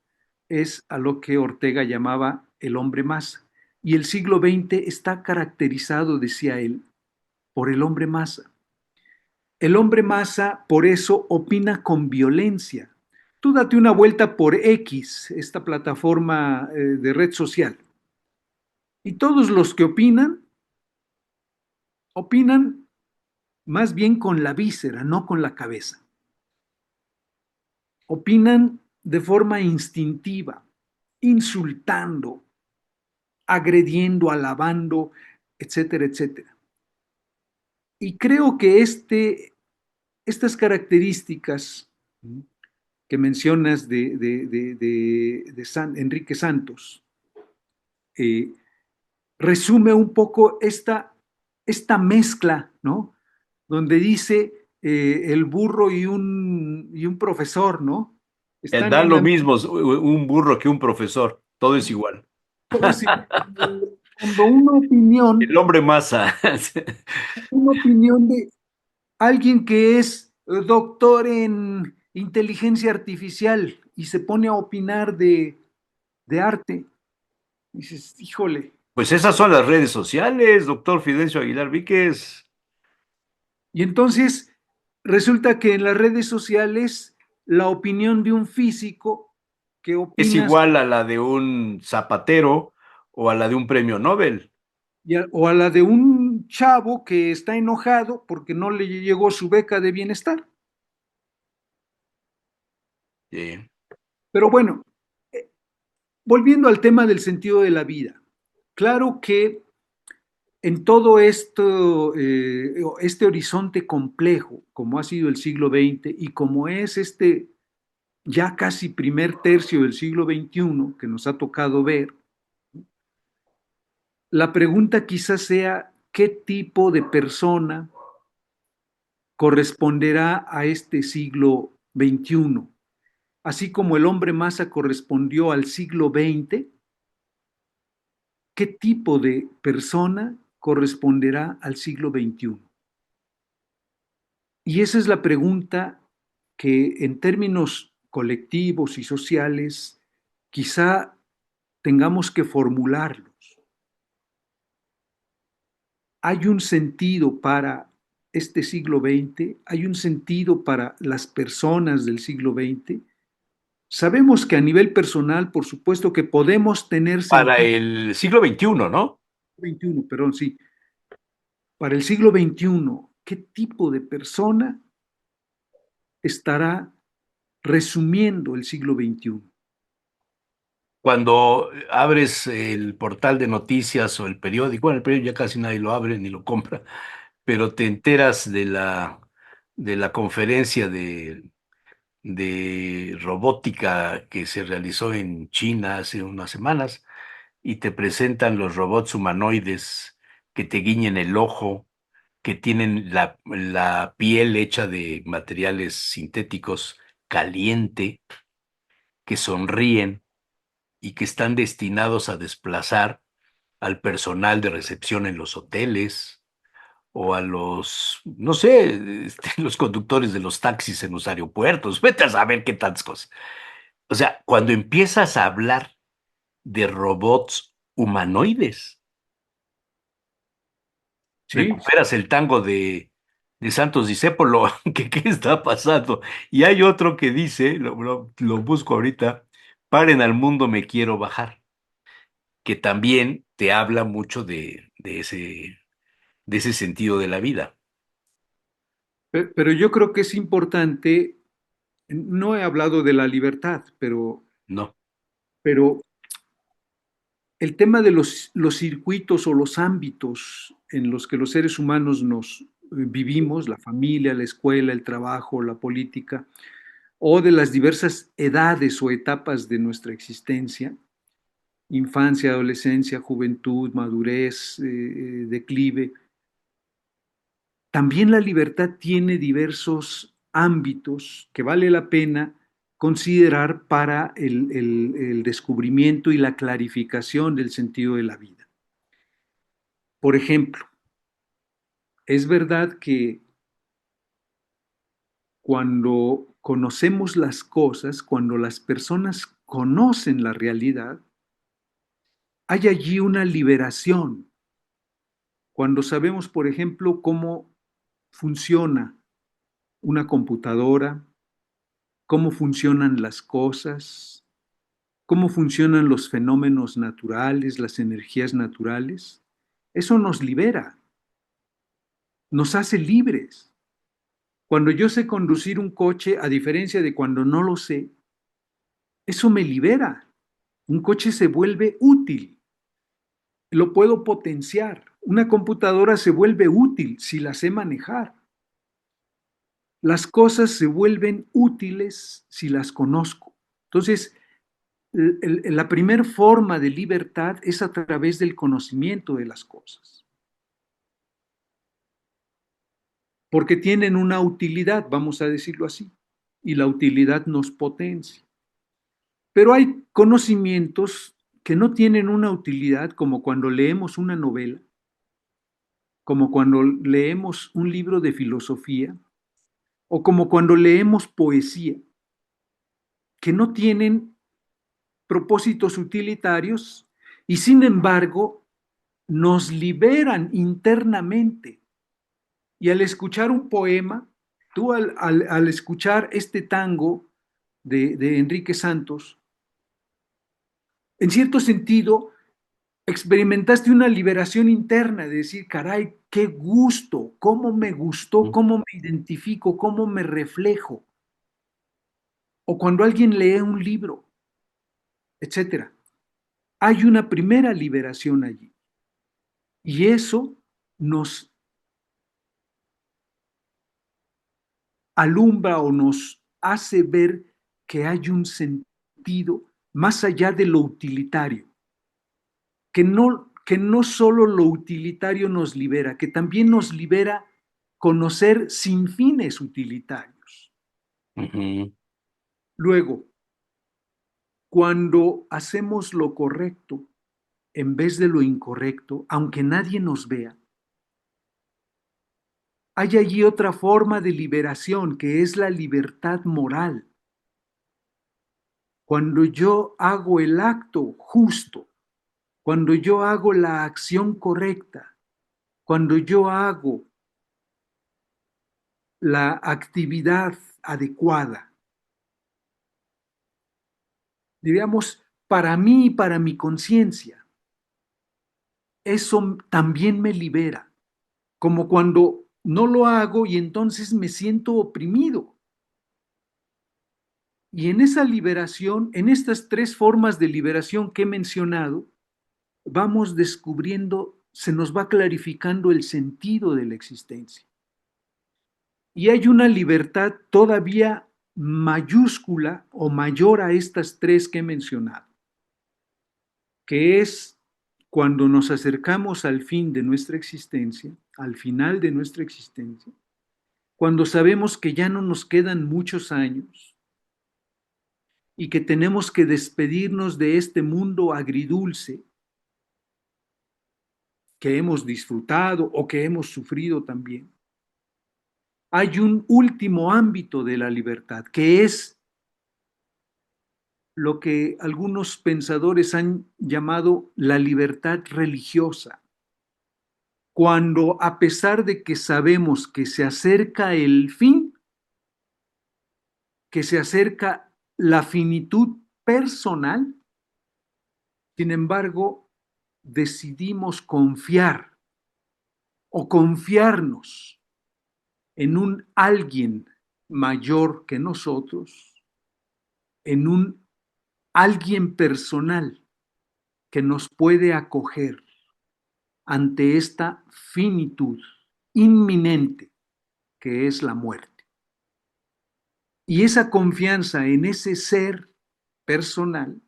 es a lo que Ortega llamaba el hombre masa. Y el siglo XX está caracterizado, decía él, por el hombre masa. El hombre masa, por eso, opina con violencia. Tú date una vuelta por X, esta plataforma de red social, y todos los que opinan más bien con la víscera, no con la cabeza. Opinan de forma instintiva, insultando, agrediendo, alabando, etcétera, etcétera. Y creo que estas características que mencionas de Enrique Santos eh, resume un poco esta mezcla, ¿no? Donde dice el burro y un profesor, ¿no? Están Da en lo la mismo un burro que un profesor, todo es igual. todo es igual. Cuando una opinión, El hombre masa. una opinión de alguien que es doctor en inteligencia artificial y se pone a opinar de arte, dices, híjole. Pues esas son las redes sociales, doctor Fidencio Aguilar Víquez. Y entonces resulta que en las redes sociales la opinión de un físico que Es opina igual a la de un zapatero o a la de un premio Nobel. o a la de un chavo que está enojado porque no le llegó su beca de bienestar. Sí. Pero bueno, eh, volviendo al tema del sentido de la vida, claro que en todo esto, este horizonte complejo, como ha sido el siglo XX y como es este ya casi primer tercio del siglo XXI que nos ha tocado ver, la pregunta quizás sea, ¿qué tipo de persona corresponderá a este siglo XXI? Así como el hombre masa correspondió al siglo XX, ¿qué tipo de persona corresponderá al siglo XXI? Y esa es la pregunta que en términos colectivos y sociales quizá tengamos que formularlos. ¿Hay un sentido para este siglo XX? ¿Hay un sentido para las personas del siglo XX? Sabemos que a nivel personal, por supuesto que podemos tener Para sentido, el siglo XXI, ¿no? XXI, perdón, sí, para el siglo XXI, ¿qué tipo de persona estará resumiendo el siglo XXI? Cuando abres el portal de noticias o el periódico, bueno, el periódico ya casi nadie lo abre ni lo compra, pero te enteras de la conferencia de robótica que se realizó en China hace unas semanas y te presentan los robots humanoides que te guiñen el ojo, que tienen la piel hecha de materiales sintéticos caliente, que sonríen y que están destinados a desplazar al personal de recepción en los hoteles o a los, no sé, los conductores de los taxis en los aeropuertos. Vete a saber qué tantas cosas. O sea, cuando empiezas a hablar de robots humanoides, Sí, recuperas el tango de Santos Discépolo, que qué está pasando. Y hay otro que dice, lo busco ahorita, paren al mundo, me quiero bajar, que también te habla mucho de ese sentido de la vida. pero yo creo que es importante, no he hablado de la libertad, No. pero el tema de los circuitos o los ámbitos en los que los seres humanos nos vivimos, la familia, la escuela, el trabajo, la política, o de las diversas edades o etapas de nuestra existencia, infancia, adolescencia, juventud, madurez, declive, también la libertad tiene diversos ámbitos que vale la pena considerar para el descubrimiento y la clarificación del sentido de la vida. Por ejemplo, es verdad que cuando conocemos las cosas, cuando las personas conocen la realidad, hay allí una liberación. Cuando sabemos, por ejemplo, cómo funciona una computadora, cómo funcionan las cosas, cómo funcionan los fenómenos naturales, las energías naturales, eso nos libera, nos hace libres. Cuando yo sé conducir un coche, a diferencia de cuando no lo sé, eso me libera. Un coche se vuelve útil, lo puedo potenciar. Una computadora se vuelve útil si la sé manejar. Las cosas se vuelven útiles si las conozco. Entonces, la primera forma de libertad es a través del conocimiento de las cosas, porque tienen una utilidad, vamos a decirlo así, y la utilidad nos potencia. Pero hay conocimientos que no tienen una utilidad, como cuando leemos una novela, como cuando leemos un libro de filosofía, o como cuando leemos poesía, que no tienen propósitos utilitarios y sin embargo nos liberan internamente. Y al escuchar un poema, tú al escuchar este tango de Enrique Santos, en cierto sentido, experimentaste una liberación interna de decir, caray, qué gusto, cómo me gustó, cómo me identifico, cómo me reflejo. O cuando alguien lee un libro, etcétera. Hay una primera liberación allí. Y eso nos alumbra o nos hace ver que hay un sentido más allá de lo utilitario, que no solo lo utilitario nos libera, que también nos libera conocer sin fines utilitarios. Ujú. Luego, cuando hacemos lo correcto en vez de lo incorrecto, aunque nadie nos vea, hay allí otra forma de liberación que es la libertad moral. Cuando yo hago el acto justo, cuando yo hago la acción correcta, cuando yo hago la actividad adecuada, diríamos, para mí y para mi conciencia, eso también me libera. como cuando no lo hago y entonces me siento oprimido. Y en esa liberación, en estas tres formas de liberación que he mencionado, vamos descubriendo, se nos va clarificando el sentido de la existencia. Y hay una libertad todavía mayúscula o mayor a estas tres que he mencionado, que es cuando nos acercamos al fin de nuestra existencia, al final de nuestra existencia, cuando sabemos que ya no nos quedan muchos años y que tenemos que despedirnos de este mundo agridulce que hemos disfrutado o que hemos sufrido también. Hay un último ámbito de la libertad, que es lo que algunos pensadores han llamado la libertad religiosa. Cuando a pesar de que sabemos que se acerca el fin, que se acerca la finitud personal, sin embargo, decidimos confiar o confiarnos en un alguien mayor que nosotros, en un alguien personal que nos puede acoger ante esta finitud inminente que es la muerte. Y esa confianza en ese ser personal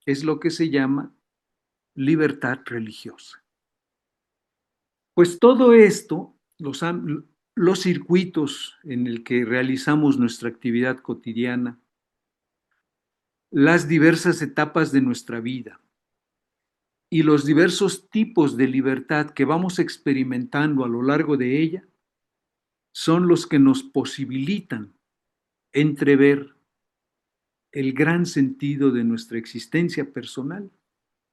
es lo que se llama libertad religiosa. Pues todo esto, los circuitos en el que realizamos nuestra actividad cotidiana, las diversas etapas de nuestra vida y los diversos tipos de libertad que vamos experimentando a lo largo de ella, son los que nos posibilitan entrever el gran sentido de nuestra existencia personal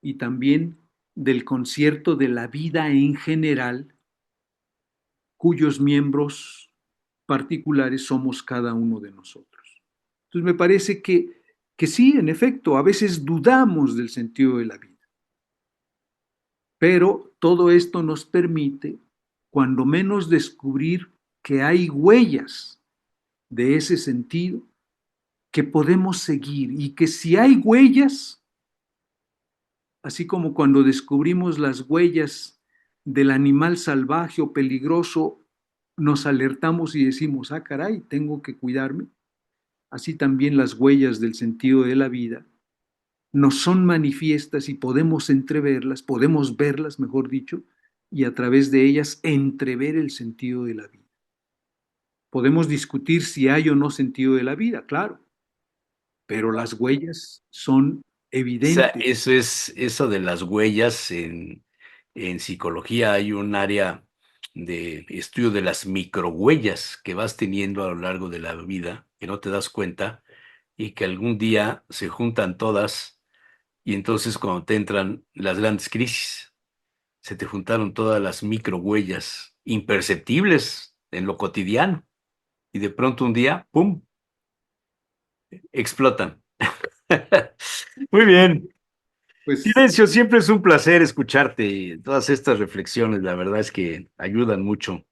y también del concierto de la vida en general, cuyos miembros particulares somos cada uno de nosotros. Entonces me parece que sí, en efecto, a veces dudamos del sentido de la vida, pero todo esto nos permite, cuando menos, descubrir que hay huellas de ese sentido que podemos seguir y que si hay huellas, así como cuando descubrimos las huellas del animal salvaje o peligroso, nos alertamos y decimos, ah, caray, tengo que cuidarme. Así también las huellas del sentido de la vida nos son manifiestas y podemos entreverlas, podemos verlas, mejor dicho, y a través de ellas entrever el sentido de la vida. Podemos discutir si hay o no sentido de la vida, claro, pero las huellas son evidentes. Eso de las huellas en psicología hay un área de estudio de las microhuellas que vas teniendo a lo largo de la vida, que no te das cuenta y que algún día se juntan todas y entonces cuando te entran las grandes crisis, se te juntaron todas las microhuellas imperceptibles en lo cotidiano y de pronto un día, ¡pum!, explotan. Muy bien. Pues Silencio, siempre es un placer escucharte. Todas estas reflexiones, la verdad es que ayudan mucho,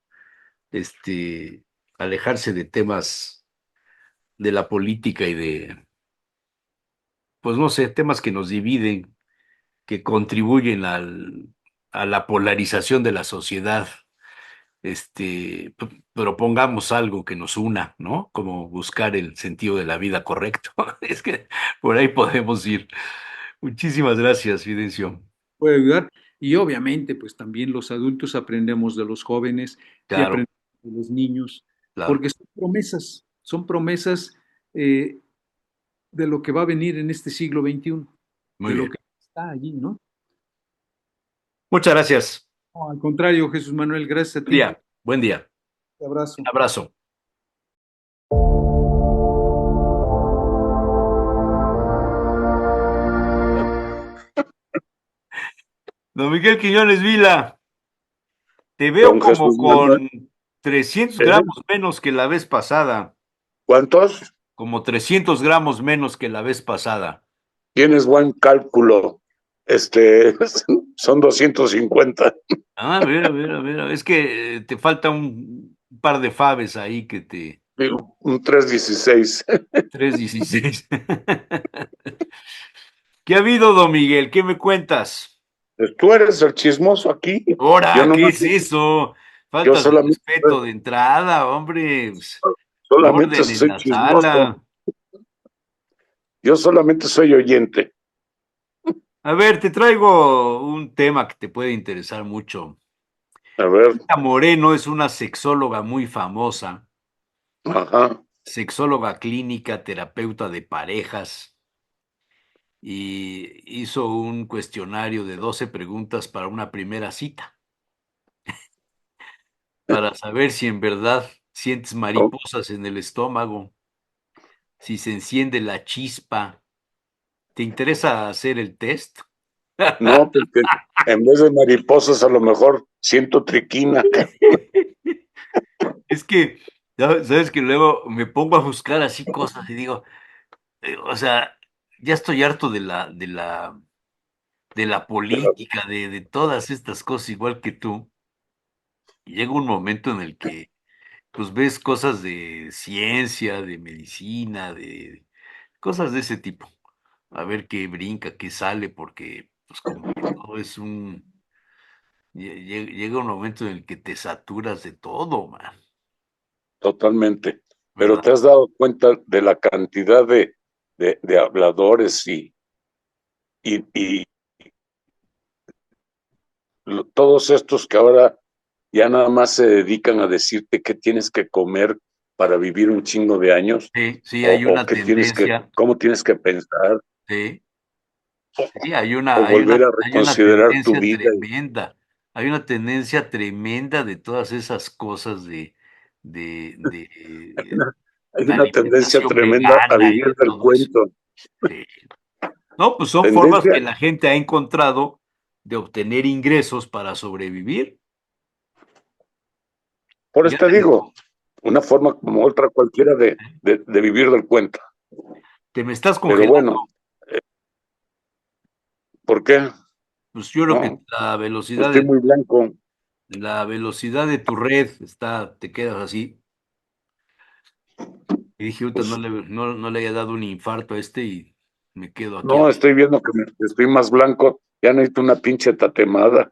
este, alejarse de temas de la política y de, pues no sé, temas que nos dividen, que contribuyen a la polarización de la sociedad. Propongamos algo que nos una, ¿no? Como buscar el sentido de la vida correcto. Es que por ahí podemos ir. Muchísimas gracias, Fidencio. puede ayudar. Y obviamente, pues también los adultos aprendemos de los jóvenes y Claro, aprendemos de los niños, claro. porque son promesas eh, de lo que va a venir en este siglo XXI, Muy de lo bien. que está allí, ¿no? Muchas gracias. No, al contrario, Jesús Manuel, gracias a Buen ti. día. Buen día. Un abrazo. Un abrazo. Don Miguel Quiñones Vila, te veo Don como Jesús Manuel. con 300 ¿Eh? gramos menos que la vez pasada, ¿Cuántos? como 300 gramos menos que la vez pasada. Tienes buen cálculo. son 250. A ver, a ver, a ver. Es que te falta un par de faves ahí que te... Digo, un 316. 316. ¿Qué ha habido, don Miguel? ¿Qué me cuentas? Pues tú eres el chismoso aquí. Yo Ahora, ¿qué nomás, es eso? yo Faltas de solamente, respeto de entrada, hombre. Pues, solamente orden en soy la chismoso. sala. Yo solamente soy oyente. A ver, te traigo un tema que te puede interesar mucho. A ver, Rita Moreno es una sexóloga muy famosa, ajá. sexóloga clínica, terapeuta de parejas, y hizo un cuestionario de 12 preguntas para una primera cita, para saber si en verdad sientes Oh, mariposas en el estómago, si se enciende la chispa. ¿Te interesa hacer el test? no, porque en vez de mariposas a lo mejor siento triquina. Es que, sabes que luego me pongo a buscar así cosas y digo, o sea, ya estoy harto de la política, de todas estas cosas, igual que tú. Y llega un momento en el que, pues, ves cosas de ciencia, de medicina, de cosas de ese tipo. A ver qué brinca, qué sale, porque, pues, como que todo es llega un momento en el que te saturas de todo, man, Totalmente. Pero ¿verdad? te has dado cuenta de la cantidad de habladores y todos estos que ahora ya nada más se dedican a decirte qué tienes que comer para vivir un chingo de años Sí, sí, o, hay o una qué tienes que, tendencia, cómo tienes que pensar sí, o, sí, hay o una, hay volver una, a hay una reconsiderar tu tendencia vida. tremenda, hay una tendencia tremenda de todas esas cosas de Hay la una tendencia alimentación tremenda a vegana y vivir de del todo eso. cuento. Sí. No, pues son formas Tendencia, que la gente ha encontrado de obtener ingresos para sobrevivir. por eso te Fíjate, digo, una forma como otra cualquiera de vivir del cuento. te me estás Pero congelando. bueno, ¿por qué? Pues yo creo que No, la velocidad estoy de, muy blanco. la velocidad de tu red te quedas así. Y dije, ahorita Pues no le haya dado un infarto a este y me quedo aquí. no, estoy viendo que estoy más blanco. Ya necesito una pinche tatemada,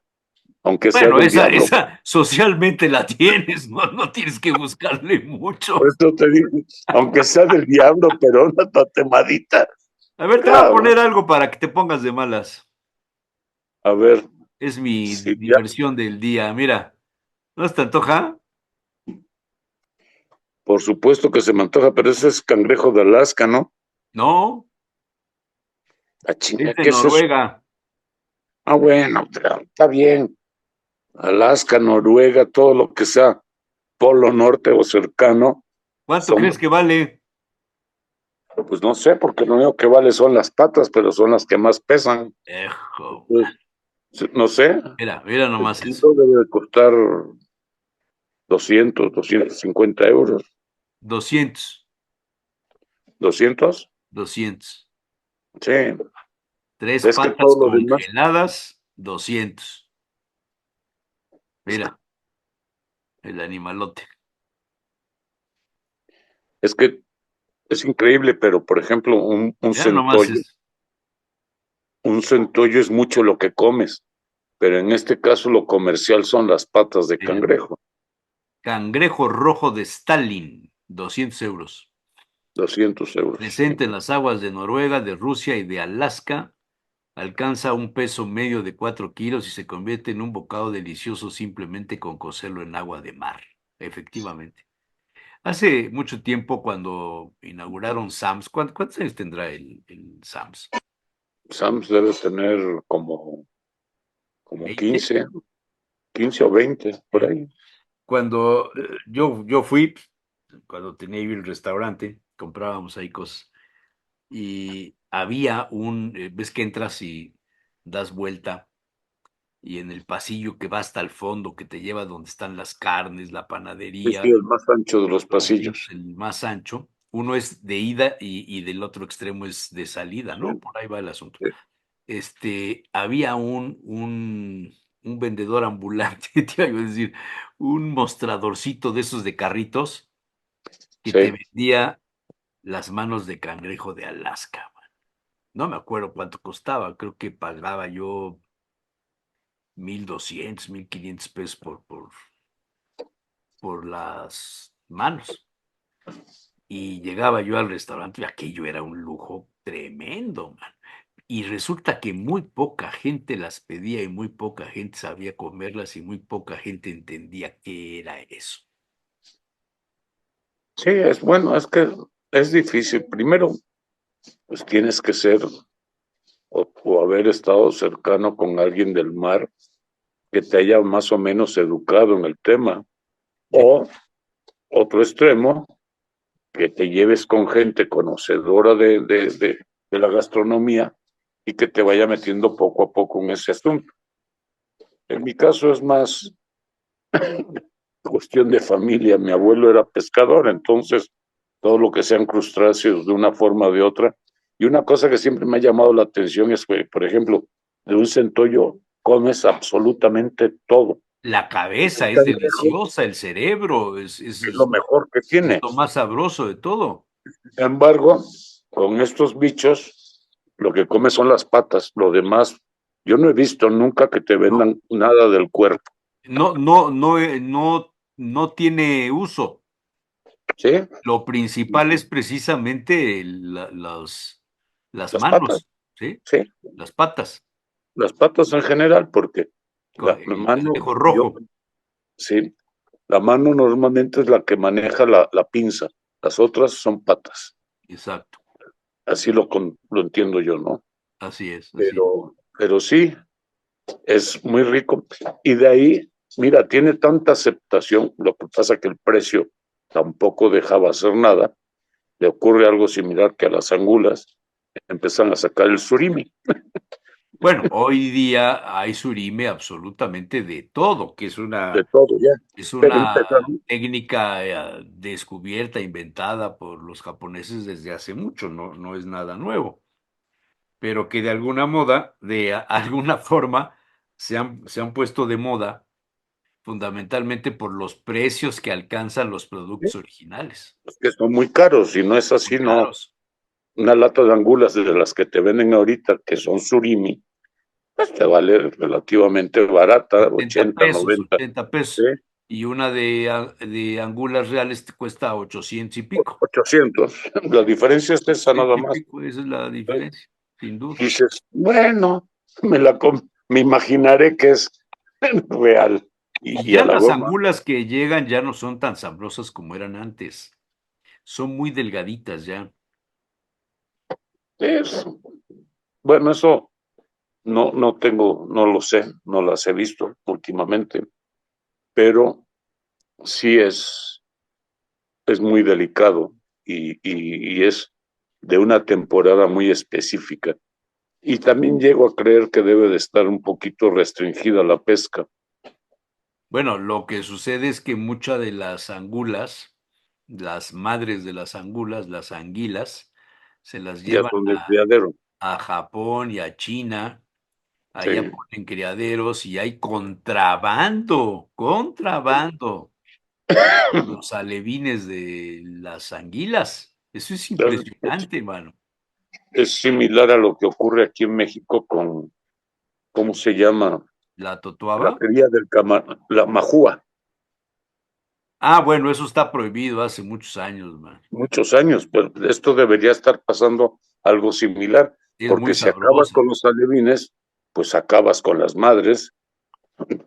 aunque sea Bueno, del diablo. esa socialmente la tienes, no tienes que buscarle Por mucho. eso te digo, aunque sea del diablo, pero una tatemadita. A ver, te voy a Cabrón. poner algo para que te pongas de malas. A ver, Es mi si ya, diversión del día. Mira, ¿no se te antoja? por supuesto que se me antoja, pero ese es cangrejo de Alaska, ¿no? No, La es chinga, de ¿qué es eso? Noruega. Ah, bueno, está bien. Alaska, Noruega, todo lo que sea polo norte o cercano, ¿Cuánto son, crees que vale? pues no sé, porque lo único que vale son las patas, pero son las que más pesan. Ejo, Pues, no sé, mira el nomás eso. kilo debe de costar 200, 250 euros. 200, ¿200? 200. Sí, Tres es que patas todo lo demás, congeladas, 200. Mira, el animalote. es que es increíble, pero por ejemplo, Mira nomás eso. un centollo es mucho lo que comes, pero en este caso lo comercial son las patas de Mira. cangrejo, Cangrejo rojo de Stalin, 200 euros. 200 euros. Presente en las aguas de Noruega, de Rusia y de Alaska. Alcanza un peso medio de 4 kilos y se convierte en un bocado delicioso simplemente con cocerlo en agua de mar. Efectivamente. Hace mucho tiempo cuando inauguraron Sam's, ¿cuántos años tendrá el Sam's? Sams debe tener como ¿20? 15 o 20 por ¿Eh? ahí. Cuando yo fui, cuando tenía yo el restaurante, comprábamos ahí cosas. Y había ves que entras y das vuelta y en el pasillo que va hasta el fondo, que te lleva donde están las carnes, la Sí, panadería, sí, el más ancho de los los vinos, pasillos. el más ancho, uno es de ida y del otro extremo es de salida, Sí, ¿no? Por ahí va el asunto. sí. había un vendedor ambulante, te iba a decir, un mostradorcito de esos de carritos que te Sí, vendía las manos de cangrejo de Alaska, man. No me acuerdo cuánto costaba, creo que pagaba yo 1,200, 1,500 pesos por las manos. Y llegaba yo al restaurante y aquello era un lujo tremendo, man. Y resulta que muy poca gente las pedía y muy poca gente sabía comerlas y muy poca gente entendía qué era eso. sí, es bueno, es que es difícil. Primero, pues tienes que ser o haber estado cercano con alguien del mar que te haya más o menos educado en el tema. Sí. O otro extremo, que te lleves con gente conocedora de la gastronomía y que te vaya metiendo poco a poco en ese asunto. En mi caso es más cuestión de familia. Mi abuelo era pescador, entonces todo lo que sean crustáceos de una forma o de otra. Y una cosa que siempre me ha llamado la atención es que, por ejemplo, de un centollo comes absolutamente todo. La El cabeza es cangrejo deliciosa, el cerebro es lo mejor que es tiene. lo más sabroso de todo. Sin embargo, con estos bichos, lo que comes son las patas, lo demás, yo no he visto nunca que te No, vendan nada del cuerpo, no tiene uso. ¿sí? Lo principal es precisamente las Las patas, manos, ¿sí? sí, Las patas, las patas en general, porque la el mano, cangrejo rojo. sí, la mano normalmente es la que maneja la pinza, las otras son patas, Exacto, así lo entiendo yo, ¿no? así es, así es. Pero sí, es muy rico. Y de ahí, mira, tiene tanta aceptación, lo que pasa que el precio tampoco dejaba hacer nada. Le ocurre algo similar que a las angulas, empiezan a sacar el surimi. Bueno, hoy día hay surime absolutamente de todo, que De todo ya. es Pero una empezaron, técnica descubierta, inventada por los japoneses desde hace mucho, no es nada nuevo, pero que de alguna moda, alguna forma, se han puesto de moda fundamentalmente por los precios que alcanzan los productos originales. que son muy caros, y no es Muy así, no. caros. Una lata de angulas de las que te venden ahorita, que son surimi, pues te vale relativamente barata, 70 80, pesos, 90, 80 ¿sí? pesos. Y una de angulas reales te cuesta 800 y pico. 800. La diferencia es esa nada 800 y más. pico, esa es la ¿Sí? diferencia, sin duda. Dices, bueno, me imaginaré que es real. Y Y a ya la las goma angulas que llegan ya no son tan sabrosas como eran antes. Son muy delgaditas ya. es, bueno, eso no tengo, no lo sé, no las he visto últimamente, pero sí es muy delicado y es de una temporada muy específica. Y también llego a creer que debe de estar un poquito restringida la pesca. Bueno, lo que sucede es que muchas de las angulas, las madres de las angulas, las anguilas, se las Ya llevan son de criadero. a Japón y a China. Allá Sí. ponen criaderos y hay contrabando, contrabando, los alevines de las anguilas. Eso es impresionante, mano. Es similar a lo que ocurre aquí en México con, ¿cómo se llama? ¿La La totuaba? cría del la majúa. Ah, bueno, eso está prohibido hace muchos años, man. Muchos años, pero esto debería estar pasando algo similar, Es muy porque si acabas sabrosa. con los alevines, pues acabas con las madres,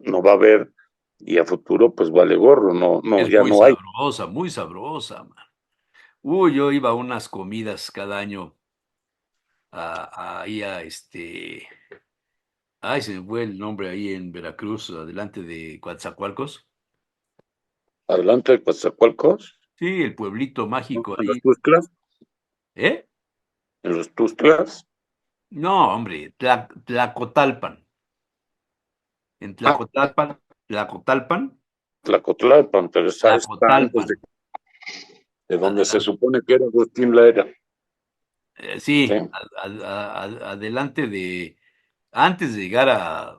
no va a haber, y a futuro pues vale gorro, no, Es ya no hay. muy sabrosa, man. Uy, yo iba a unas comidas cada año ahí ay, se me fue el nombre ahí en Veracruz, adelante de Coatzacoalcos. Adelante de Coatzacoalcos, Sí, el pueblito mágico en los ahí. Tuxtlas, ¿Eh? en los Tuxtlas. No, hombre, Tlacotalpan. En Ah, Tlacotalpan, Tlacotlalpan, pero está antes Tlacotalpan. de donde se Adelante, supone que era Agustín Lara. sí, Sí, adelante antes de llegar a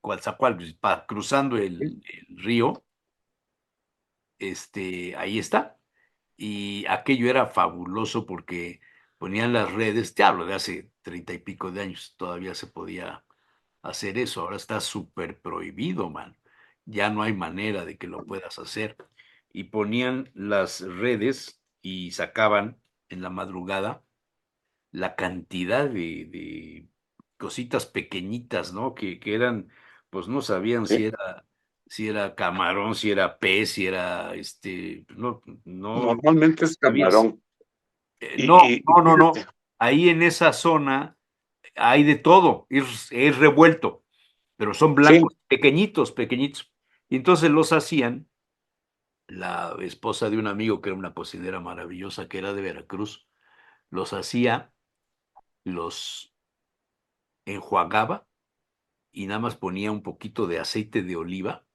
Coatzacoalcos, cruzando el río, ahí está. Y aquello era fabuloso porque ponían las redes, te hablo de hace 30 y pico de años, todavía se podía hacer eso, ahora está súper prohibido, man. Ya no hay manera de que lo puedas hacer. Y ponían las redes y sacaban en la madrugada la cantidad de cositas pequeñitas, ¿no? Que eran, pues no sabían Sí. si era camarón, si era pez, si era no Normalmente es sabías. camarón. No, Y no, no, fíjate, no. Ahí en esa zona hay de todo, es revuelto, pero son sí, blancos, pequeñitos, pequeñitos. Y entonces los hacían, la esposa de un amigo que era una cocinera maravillosa, que era de Veracruz, los hacía, los enjuagaba y nada más ponía un poquito de aceite de oliva,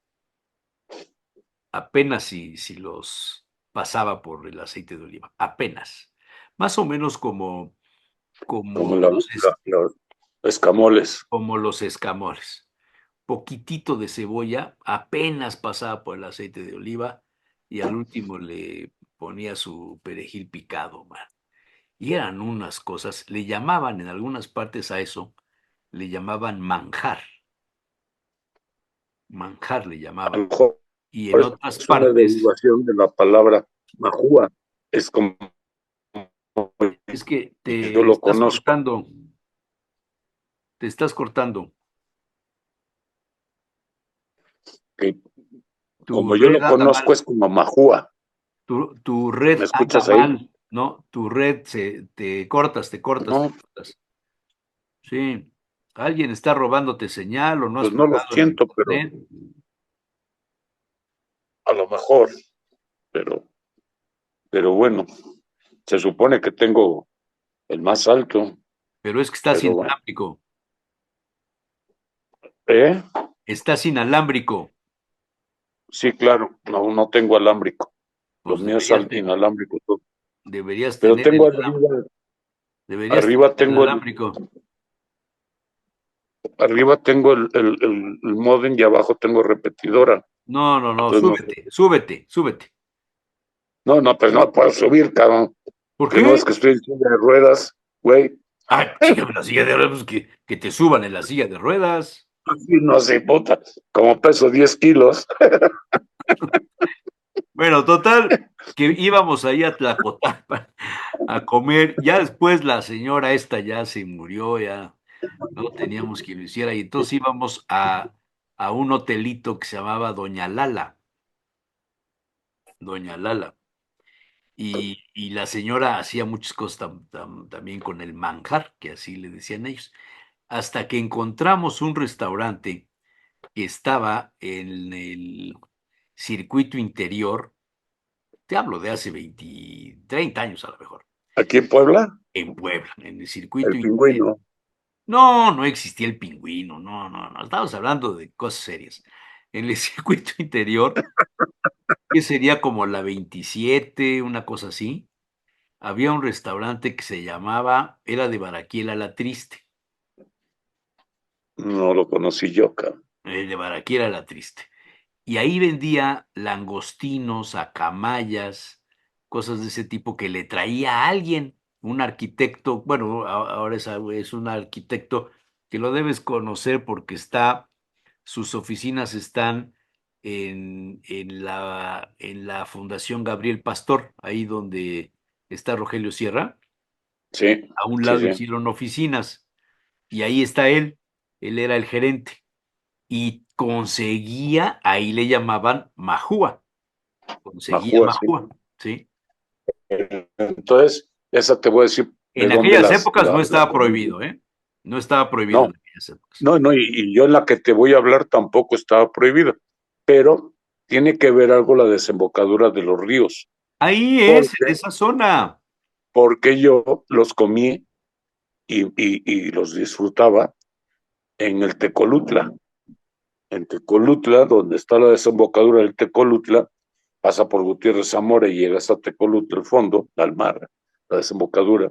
apenas si los pasaba por el aceite de oliva, apenas. Más o menos como como los escamoles. como los escamoles. Poquitito de cebolla, apenas pasaba por el aceite de oliva y al último le ponía su perejil picado, man. Y eran unas cosas, le llamaban en algunas partes a eso, le llamaban manjar le A lo llamaban. mejor Y en otras es una partes, derivación de la palabra majúa. Es como es que yo te lo estás conozco. cortando, te estás cortando. Que Tu como yo red lo anda conozco mal, es como majúa. tu ¿Me red anda escuchas ahí? mal, ¿no? Tu red te cortas, te cortas, te No, cortas. Sí, alguien está robándote señal o no has pues no lo pagado el siento, internet, a lo mejor, pero, pero bueno, se supone que tengo el más alto, pero es que estás pero bueno. inalámbrico, ¿Eh? estás inalámbrico, Sí, claro, no tengo alámbrico. Lo pues mío es inalámbrico todo. deberías Pero tener tengo deberías tener arriba el tengo inalámbrico. arriba tengo el módem y abajo tengo repetidora. No, no, no, Entonces súbete, súbete, súbete. no, pues no puedo subir, cabrón. ¿Por Que no es qué? que estoy en silla de ruedas, güey. Ah, chícame la silla de ruedas, pues que te suban en la silla de ruedas. Así no sé, puta. Como peso 10 kilos. Bueno, total, que íbamos ahí a Tlacotalpan a comer. Ya después la señora esta ya se murió, ya no teníamos quien lo hiciera. Y entonces íbamos a un hotelito que se llamaba Doña Lala. Doña Lala. Y la señora hacía muchas cosas también con el manjar, que así le decían ellos. Hasta que encontramos un restaurante que estaba en el circuito interior. Te hablo de hace 20, 30 años a lo mejor, Aquí en Puebla, en Puebla, en el el circuito interior. pingüino. No, no existía el pingüino, no, no, no, estamos hablando de cosas serias. En el circuito interior, que sería como la 27, una cosa así, había un restaurante que se llamaba, era de Baraquiela la Triste, No lo conocí yo, cabrón. el de Baraquiela la Triste. Y ahí vendía langostinos, acamayas, cosas de ese tipo que le traía a alguien, un arquitecto, bueno, ahora es un arquitecto que lo debes conocer porque sus oficinas están en la Fundación Gabriel Pastor, ahí donde está Rogelio Sierra, Sí, a un sí, lado sí. hicieron oficinas y ahí está él era el gerente y conseguía, ahí le llamaban Majúa, conseguía Majúa, sí. Majúa, ¿sí? Entonces, esa te voy a decir de En dónde aquellas épocas no la estaba conocí. prohibido, ¿eh? No estaba prohibido en No, aquellas épocas. no, y yo en la que te voy a hablar tampoco estaba prohibida, pero tiene que ver algo la desembocadura de los ríos, Ahí es, en porque, esa zona. porque yo los comí y los disfrutaba en el Tecolutla. En Tecolutla, donde está la desembocadura del Tecolutla, pasa por Gutiérrez Zamora y llega hasta Tecolutla, el fondo, al mar, la desembocadura,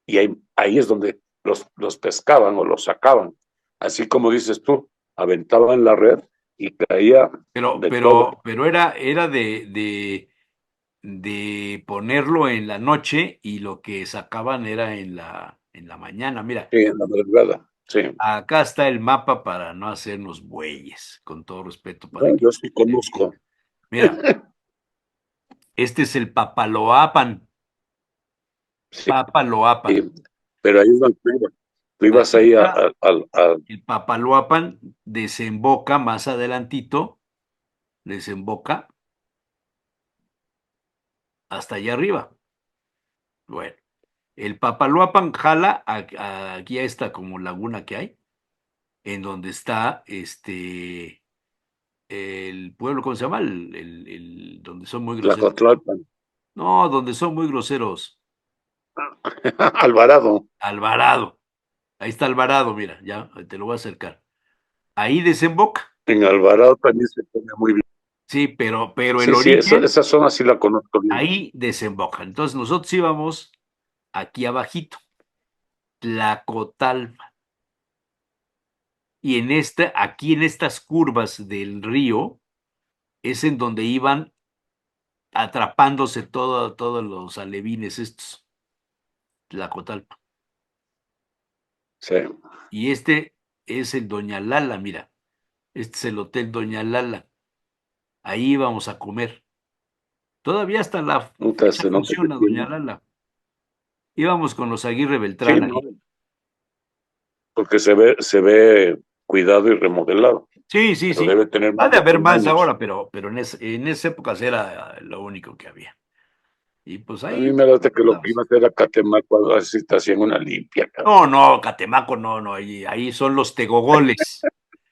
y ahí es donde los pescaban o los sacaban. así como dices tú, aventaban la red y caía de todo. Pero era de ponerlo en la noche y lo que sacaban era en la mañana. Mira, Sí, en la madrugada. Sí. acá está el mapa para no hacernos bueyes, con todo respeto para No, quien yo sí esté viendo. conozco. Mira, este es el Papaloapan, Sí, Papaloapan. pero ahí es donde tú ibas Aquí ahí está a el Papaloapan, desemboca más adelantito, desemboca hasta allá arriba. Bueno, el Papaloapan jala aquí a esta como laguna que hay, en donde está el pueblo, ¿cómo se llama? Donde son muy groseros. Tlacotalpan. No, donde son muy groseros. Alvarado. Alvarado. Ahí está Alvarado, mira, ya te lo voy a acercar. Ahí desemboca. En Alvarado también se pone muy bien. Sí, pero el Sí, sí, origen, esa zona sí la conozco bien. ahí desemboca. Entonces nosotros íbamos aquí abajito, Tlacotalpa. Y aquí en estas curvas del río, es en donde iban atrapándose todos los alevines estos, Tlacotalpa. Sí. Y este es el Doña Lala, mira. Este es el Hotel Doña Lala. Ahí íbamos a comer. Todavía hasta la Nunca fecha se nota que funciona Doña tiene. Lala. Íbamos con los Aguirre Sí, Beltrán no, ahí. porque se ve cuidado y remodelado, Sí, sí, pero sí. debe tener Ha más de de haber 100 más años. ahora, pero en esa época era lo único que había. Y pues A mí ahí me da que lo que iba estamos. a hacer a Catemaco, así está haciendo una limpia, cabrón. No, no, Catemaco, no, no, ahí son los tegogoles.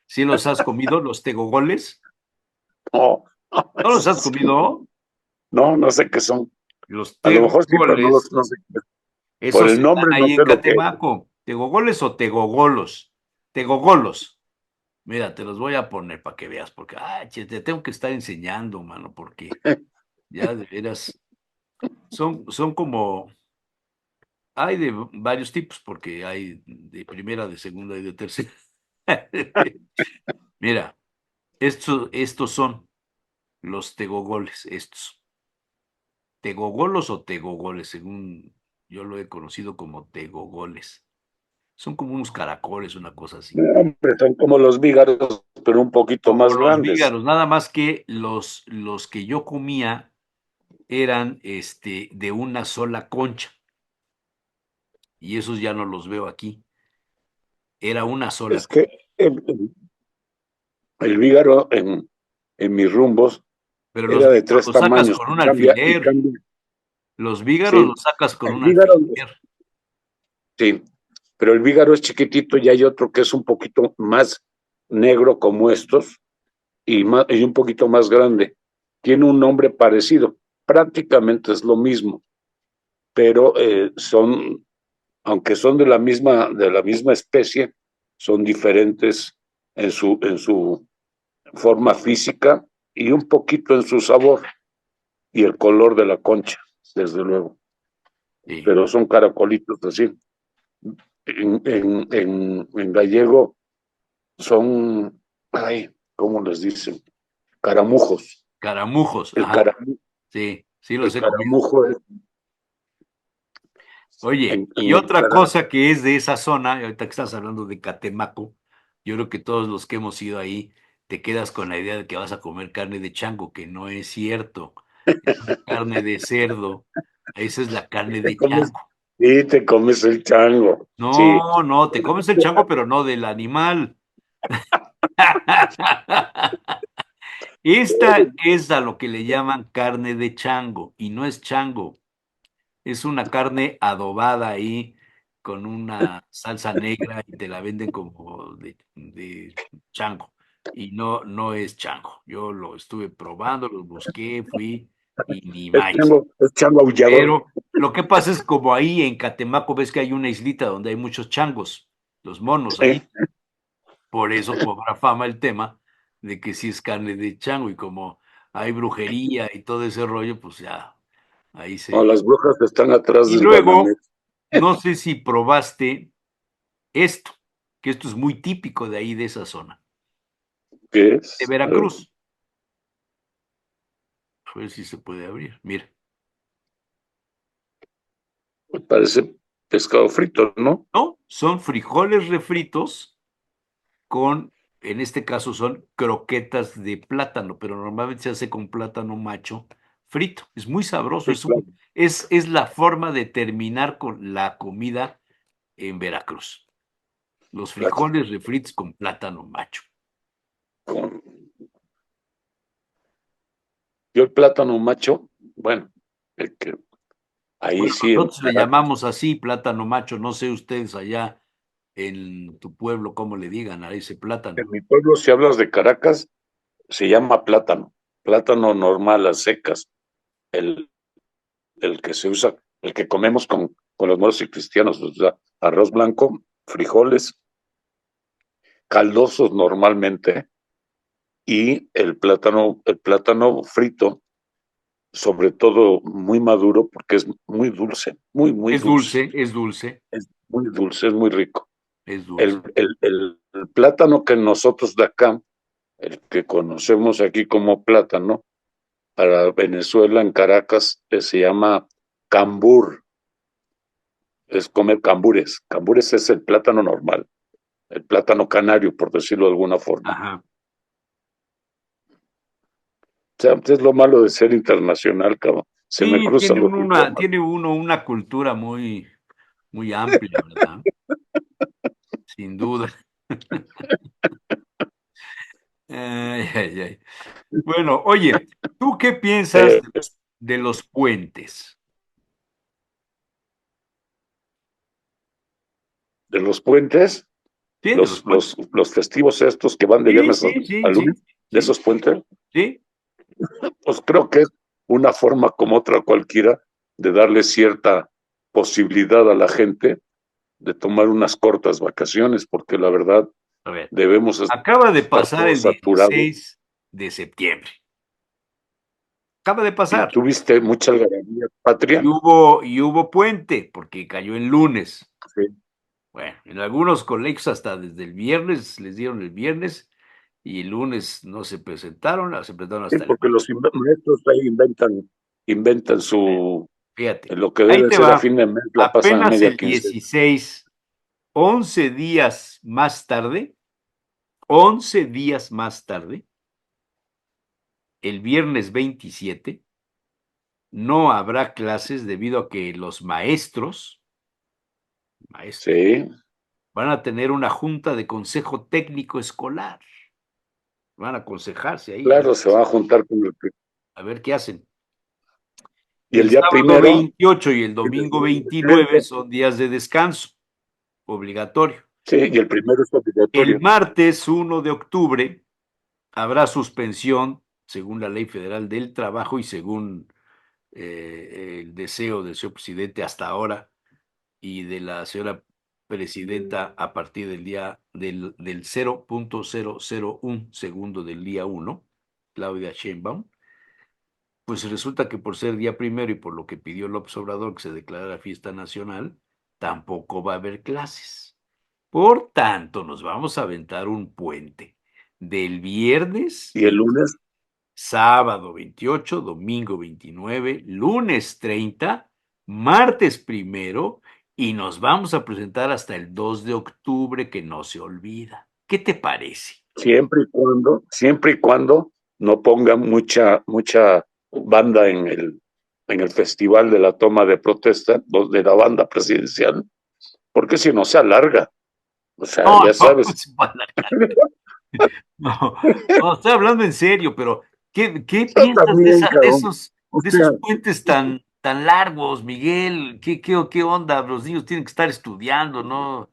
¿Sí los has comido, los tegogoles? No, ¿No los has sí, comido? no, no sé qué son. Los A lo mejor sí, pero tegogoles, no sé. Por esos el están nombre no ahí en sé lo que es. Catemaco. ¿Tegogoles o tegogolos? Tegogolos. Mira, te los voy a poner para que veas, porque te tengo que estar enseñando, mano, porque ya de veras son como, hay de varios tipos, porque hay de primera, de segunda y de tercera. Mira, estos son los tegogoles, estos. Tegogolos o tegogoles, según yo lo he conocido como tegogoles. Son como unos caracoles, una cosa así. Hombre, son como los vígaros, pero un poquito Como más los grandes. vígaros, nada más que los que yo comía eran de una sola concha, y esos ya no los veo aquí. Era una sola Es concha. que el vígaro en mis rumbos Pero los era de vígaros 3 los sacas tamaños con y un cambia, y alfiler. cambia. Los vígaros Sí, los sacas con el un vígaro, alfiler. sí, pero el vígaro es chiquitito y hay otro que es un poquito más negro como estos y un poquito más grande. Tiene un nombre parecido, prácticamente es lo mismo, pero aunque son de la misma especie, son diferentes en su forma física y un poquito en su sabor y el color de la concha, desde luego. Sí, Pero son caracolitos así. En gallego son, ay, ¿cómo les dicen? Caramujos. caramujos, El, ajá, cara, sí, sí el los he comido. caramujo es Oye, en y el otra cosa que es de esa zona, y ahorita que estás hablando de Catemaco, yo creo que todos los que hemos ido ahí te quedas con la idea de que vas a comer carne de chango, que no es cierto. Es una carne de cerdo. Esa es la carne te de comes, chango. sí, te comes el chango. Sí, No, no, te comes el chango, pero no del animal. Esta es a lo que le llaman carne de chango, y no es chango. Es una carne adobada ahí con una salsa negra y te la venden como de chango. Y no, no es chango. Yo lo estuve probando, lo busqué, fui y ni más. es chango aullador. Pero lo que pasa es como ahí en Catemaco ves que hay una islita donde hay muchos changos, los monos Sí. ahí. Por eso cobra fama el tema de que sí es carne de chango, y como hay brujería y todo ese rollo, pues ya ahí No, se. las brujas están atrás Y del luego, Banamex. no sé si probaste esto. que esto es muy típico de ahí, de esa zona, ¿Qué de es? Veracruz. A ver si se puede abrir. Mira, Parece pescado frito, ¿no? no, son frijoles refritos con, en este caso son croquetas de plátano, pero normalmente se hace con plátano macho frito. Es muy sabroso, Sí, claro. es la forma de terminar con la comida en Veracruz. Los Plátano. frijoles refritos con plátano macho. Con... Yo el plátano macho, bueno, el que ahí Bueno, sí en nosotros le Caracas, llamamos así plátano macho, no sé ustedes allá en tu pueblo cómo le digan a ese en plátano. mi pueblo, si hablas de Caracas, se llama plátano. Plátano normal, a secas. El, el que se usa, el que comemos con los moros y cristianos, o sea, arroz blanco, frijoles, caldosos normalmente, y el plátano frito, sobre todo muy maduro, porque es muy dulce, muy Es dulce. dulce, es dulce, Es muy dulce, es muy rico. es dulce. El plátano que nosotros de acá, el que conocemos aquí como plátano, para Venezuela, en Caracas, se llama cambur, es comer cambures. Cambures es el plátano normal, el plátano canario, por decirlo de alguna forma. Ajá. O sea, es lo malo de ser internacional, cabrón. Se me Sí, cruzan los idiomas. tiene uno una cultura muy, muy amplia, ¿verdad? Sin duda. Ay, ay, ay. Bueno, oye, ¿tú qué piensas Eh, de los puentes? de los puentes, Sí, de los puentes. los festivos estos que van de Sí, viernes sí, sí, a sí, lunes, de sí, esos puentes, sí. pues creo que es una forma como otra cualquiera de darle cierta posibilidad a la gente de tomar unas cortas vacaciones, porque la verdad A ver, debemos acaba de estar pasar todos el saturados. 16 de septiembre. Acaba de Y pasar. tuviste mucha algarabía patria. Y hubo puente, porque cayó en lunes. Sí, Bueno, en algunos colegios hasta desde el viernes, les dieron el viernes, y el lunes no se presentaron, se presentaron sí, hasta el porque los martes. maestros ahí inventan su, Fíjate, en lo que ahí debe te ser a va. fin de mes, la pasan a Apenas media el quincena. 16, 11 días más tarde, 11 días más tarde, el viernes 27, no habrá clases debido a que los maestros, Sí, van a tener una junta de consejo técnico escolar. Van a aconsejarse ahí, claro, se va a juntar con el... a ver qué hacen. Y el El día sábado primero, 28 y el tienes domingo un 29 receso. son días de descanso obligatorio. Sí, y el primero es El obligatorio. martes 1 de octubre habrá suspensión, según la Ley Federal del Trabajo y según el deseo del señor presidente hasta ahora y de la señora presidenta a partir del 0.001 segundo del día 1, Claudia Sheinbaum. Pues resulta que por ser día primero y por lo que pidió López Obrador que se declarara fiesta nacional, tampoco va a haber clases. Por tanto, nos vamos a aventar un puente del viernes, Y el lunes, sábado 28, domingo 29, lunes 30, martes primero, y nos vamos a presentar hasta el 2 de octubre, que no se olvida. ¿Qué te parece? siempre y cuando no pongan mucha banda en el festival de la toma de protesta, de la banda presidencial, porque si no se alarga. O sea, No, ya no, sabes. se va a alargar. No, no, estoy hablando en serio, pero ¿qué Yo piensas también, cabrón. O de sea, esos puentes tan largos, Miguel? ¿Qué onda? Los niños tienen que estar estudiando, ¿no?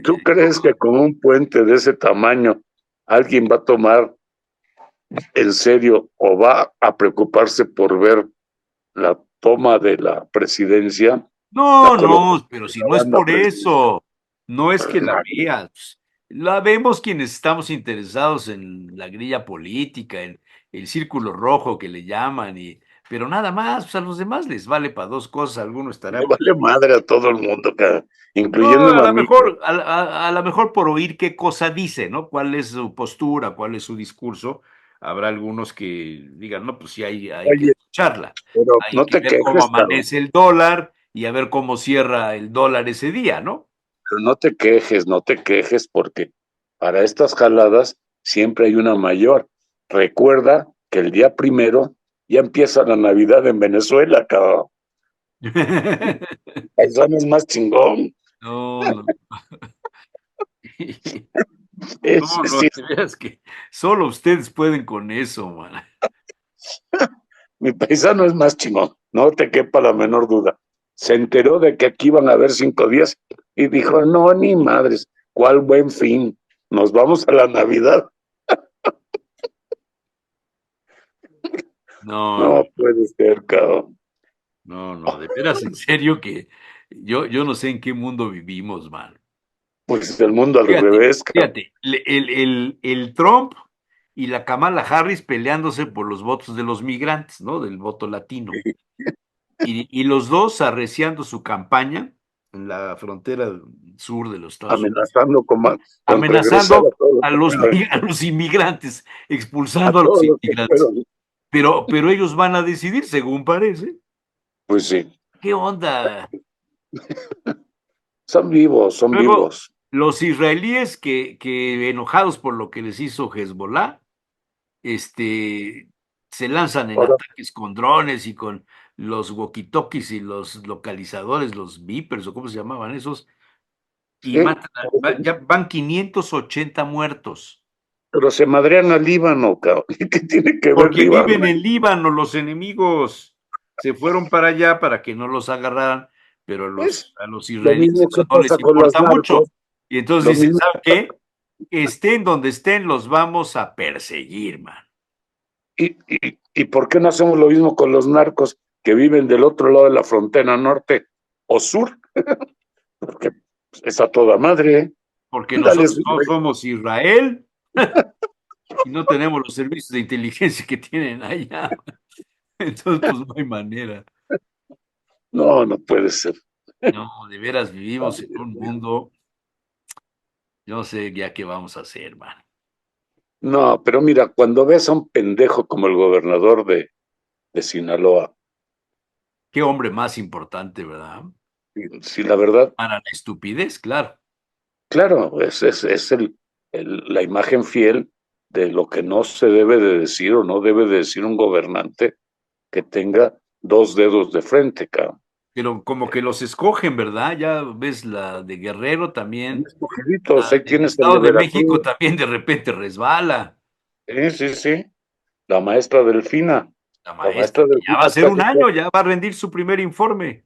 ¿tú crees que con un puente de ese tamaño alguien va a tomar en serio o va a preocuparse por ver la toma de la presidencia, No, con no, pero si la no es banda por presidencial? eso, no es que la veas. La vemos quienes estamos interesados en la grilla política, en el círculo rojo que le llaman, pero nada más, pues a los demás les vale para dos cosas, alguno estará. Me vale madre a todo el mundo, No, incluyéndome a a lo mí. mejor, a lo mejor por oír qué cosa dice, ¿no? ¿Cuál es su postura, cuál es su discurso? Habrá algunos que digan, no, pues sí, hay que Oye, escucharla. pero Hay no que te ver cómo quejes, cabrón. amanece el dólar y a ver cómo cierra el dólar ese día, ¿no? Pero no te quejes, porque para estas jaladas siempre hay una mayor. Recuerda que el día 1 ya empieza la Navidad en Venezuela, cabrón. Paisano es más chingón. No, no. No, no, Sí, de veras que solo ustedes pueden con eso, man. mi paisano es más chingón, no te quepa la menor duda. Se enteró de que aquí iban a haber 5 días y dijo, no, ni madres, ¿cuál buen fin? Nos vamos a la Navidad. No, no, No puede ser, cabrón. no, no, de veras, en serio que yo no sé en qué mundo vivimos, man. Pues el mundo al Fíjate, revés, cabrón. fíjate, el Trump y la Kamala Harris peleándose por los votos de los migrantes, ¿no? Del voto latino. Y los dos arreciando su campaña en la frontera sur de los Estados Unidos, Amenazando con regresar amenazando a todos los a que los, fueron, a los inmigrantes, a expulsando a los todos los que inmigrantes. fueron. Pero ellos van a decidir, según parece. Pues sí, ¿Qué onda? son vivos, son Luego, vivos. los israelíes que enojados por lo que les hizo Hezbollah, este, se lanzan en Ahora, ataques con drones y con los walkie-talkies y los localizadores, los beepers o cómo se llamaban esos, y sí, matan, ya van 580 muertos. pero se madrean al Líbano, cabrón. ¿Qué tiene que ver Porque Líbano? viven en Líbano, los enemigos se fueron para allá para que no los agarraran, pero Es a los lo israelíes mismo que eso no pasa les con los importa mucho. narcos, Y entonces lo dicen, mismo. ¿saben qué? Estén donde estén, los vamos a perseguir, man. ¿Y por qué no hacemos lo mismo con los narcos que viven del otro lado de la frontera norte o sur? Porque es a toda madre, ¿eh? Porque Dale, nosotros no somos Israel y no tenemos los servicios de inteligencia que tienen allá. Entonces, pues no hay manera. no, no puede ser. No, de veras vivimos en un mundo, yo no sé ya qué vamos a hacer, man. No, pero mira, cuando ves a un pendejo como el gobernador de Sinaloa, Qué hombre más importante, ¿verdad? si la verdad, Para la estupidez, claro. claro, es la imagen fiel de lo que no se debe de decir o no debe de decir un gobernante que tenga dos dedos de frente, cabrón. Pero como que los escogen, ¿verdad? Ya ves la de Guerrero también, Escogiditos, la ahí del tienes el Estado de de México Veracruz. también de repente resbala. Sí, sí, sí. La maestra Delfina. La La maestra, maestra que ya va a Delfina ser un casi, año, ya va a rendir su primer informe.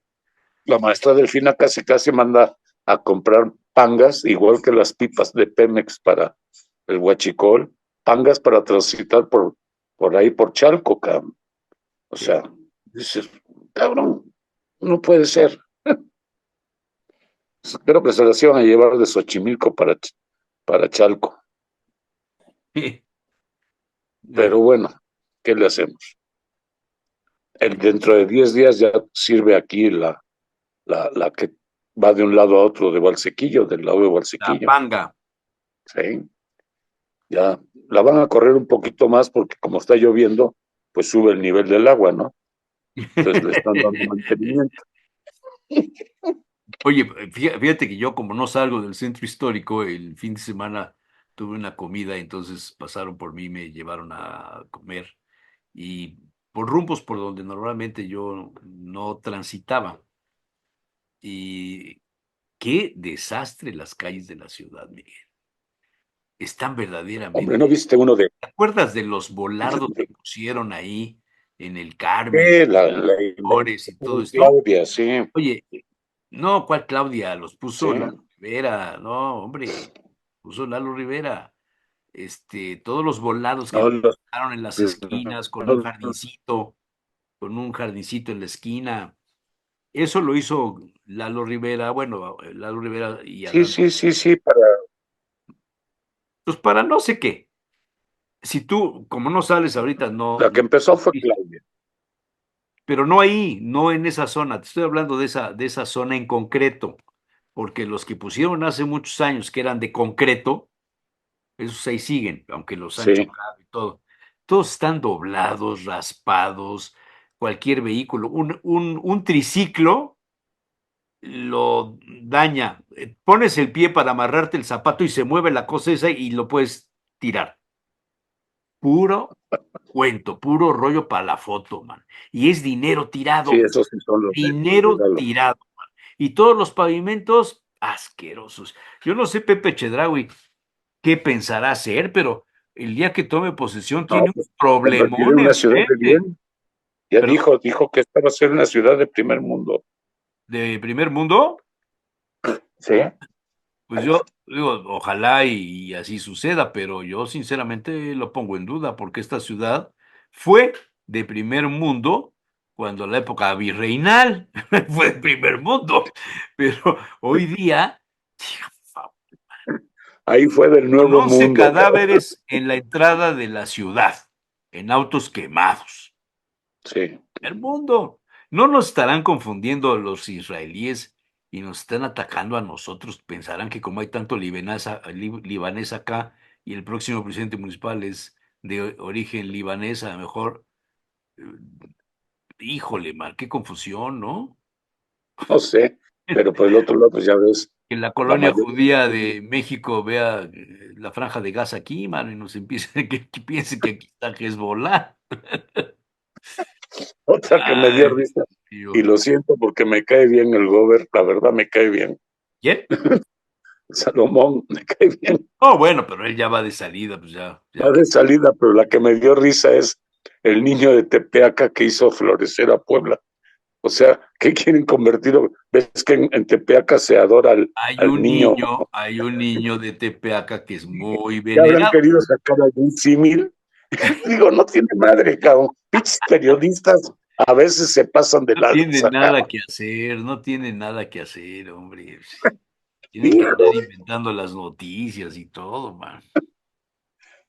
la maestra Delfina casi manda a comprar pangas, igual que las pipas de Pemex para el huachicol, pangas para transitar por ahí, por Chalco, cabrón. O Sí. sea, dices, cabrón, no puede ser. Creo que se las iban a llevar de Xochimilco para Chalco. Pero bueno, ¿qué le hacemos? Dentro de 10 días ya sirve aquí la que va de un lado a otro de Valsequillo, del lado de La Valsequillo. panga. Sí, ya la van a correr un poquito más porque como está lloviendo, pues sube el nivel del agua, ¿no? Entonces le están dando mantenimiento. Oye, fíjate que yo como no salgo del centro histórico, el fin de semana tuve una comida, entonces pasaron por mí, me llevaron a comer y por rumbos por donde normalmente yo no transitaba. Y qué desastre las calles de la ciudad, Miguel. Están Hombre, ¿no verdaderamente. viste uno de ¿Te acuerdas de los volardos que pusieron ahí en el Carmen, la Flores y todo esto? Claudia? Sí, Oye, no, ¿cuál Claudia? Los puso sí. Lalo Rivera, no, hombre, puso Lalo Rivera. Todos los volados que No, los, pusieron en las los, esquinas los, con un jardincito en la esquina. Eso lo hizo Lalo Rivera, bueno, Lalo Rivera y sí, Adán. sí, sí, sí, Pues para no sé qué. Si tú, como no sales ahorita, no, la que no empezó has fue visto. Claudia. pero no ahí, no en esa zona. Te estoy hablando de esa zona en concreto, porque los que pusieron hace muchos años que eran de concreto, esos ahí siguen, aunque los han Sí, chocado y todo. Todos están doblados, raspados, cualquier vehículo. Un triciclo lo daña. Pones el pie para amarrarte el zapato y se mueve la cosa esa y lo puedes tirar. Puro cuento, puro rollo para la foto, man. Y es dinero sí, tirado, esos sí son dinero olvídalo. tirado, man. Y todos los pavimentos asquerosos. Yo no sé, Pepe Chedraui, qué pensará hacer, pero el día que tome posesión No, tiene un pues convertir en problemón una ciudad de enfrente. bien. Ya Pero dijo que esta va a ser una ciudad de primer mundo. de primer mundo, Sí, pues yo digo, ojalá y así suceda, pero yo sinceramente lo pongo en duda, porque esta ciudad fue de primer mundo cuando la época virreinal fue de primer mundo, pero hoy día, ahí fue del con nuevo 11 mundo. cadáveres en la entrada de la ciudad, en autos quemados. Sí, El mundo. No nos estarán confundiendo los israelíes y nos están atacando a nosotros. Pensarán que como hay tanto libanés acá y el próximo presidente municipal es de origen libanés, a lo mejor, eh, híjole, man, qué confusión, ¿no? no sé, pero por el otro lado, pues ya ves, Que la la colonia mayoría, judía de México vea la franja de gas aquí, mano, y nos empiece que piense que aquí está Hezbollah. otra que me dio Ay, risa, y tío. lo siento porque me cae bien el gober, la verdad me cae bien. ¿Quién? Salomón, me cae bien, Oh, bueno, pero él ya va de salida, pues ya va que. de salida, pero la que me dio risa es el niño de Tepeaca que hizo florecer a Puebla. O sea, ¿qué quieren convertir? ¿Ves que en Tepeaca se adora al niño? Hay un niño de Tepeaca que es muy Ya habrán venerado. querido sacar algún símil. Digo, no tiene madre, cabrón. Pinches periodistas a veces se pasan de No tiene lanza, nada cabrón. que hacer, no tiene nada que hacer, hombre. Tienen que Hijo, andar inventando las noticias y todo, man.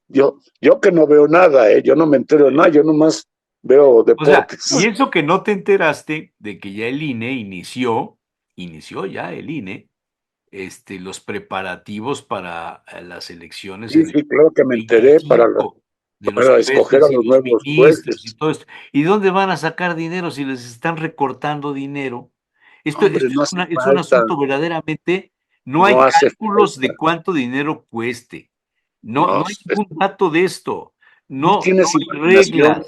yo que no veo nada, yo no me entero de nada, yo nomás veo O sea, y deportes. eso que no te enteraste de que ya el INE inició ya el INE, los preparativos para las elecciones Sí, en el sí, claro que me enteré 25 de los para escoger a jueces y los los nuevos ministros y jueces. todo esto. ¿Y dónde van a sacar dinero si les están recortando dinero? Hombre, Esto no hace es un falta, asunto verdaderamente, no hay no hace cálculos falta. de cuánto dinero cueste. No, No hay ningún dato de esto. no No tienes hay imaginación, reglas.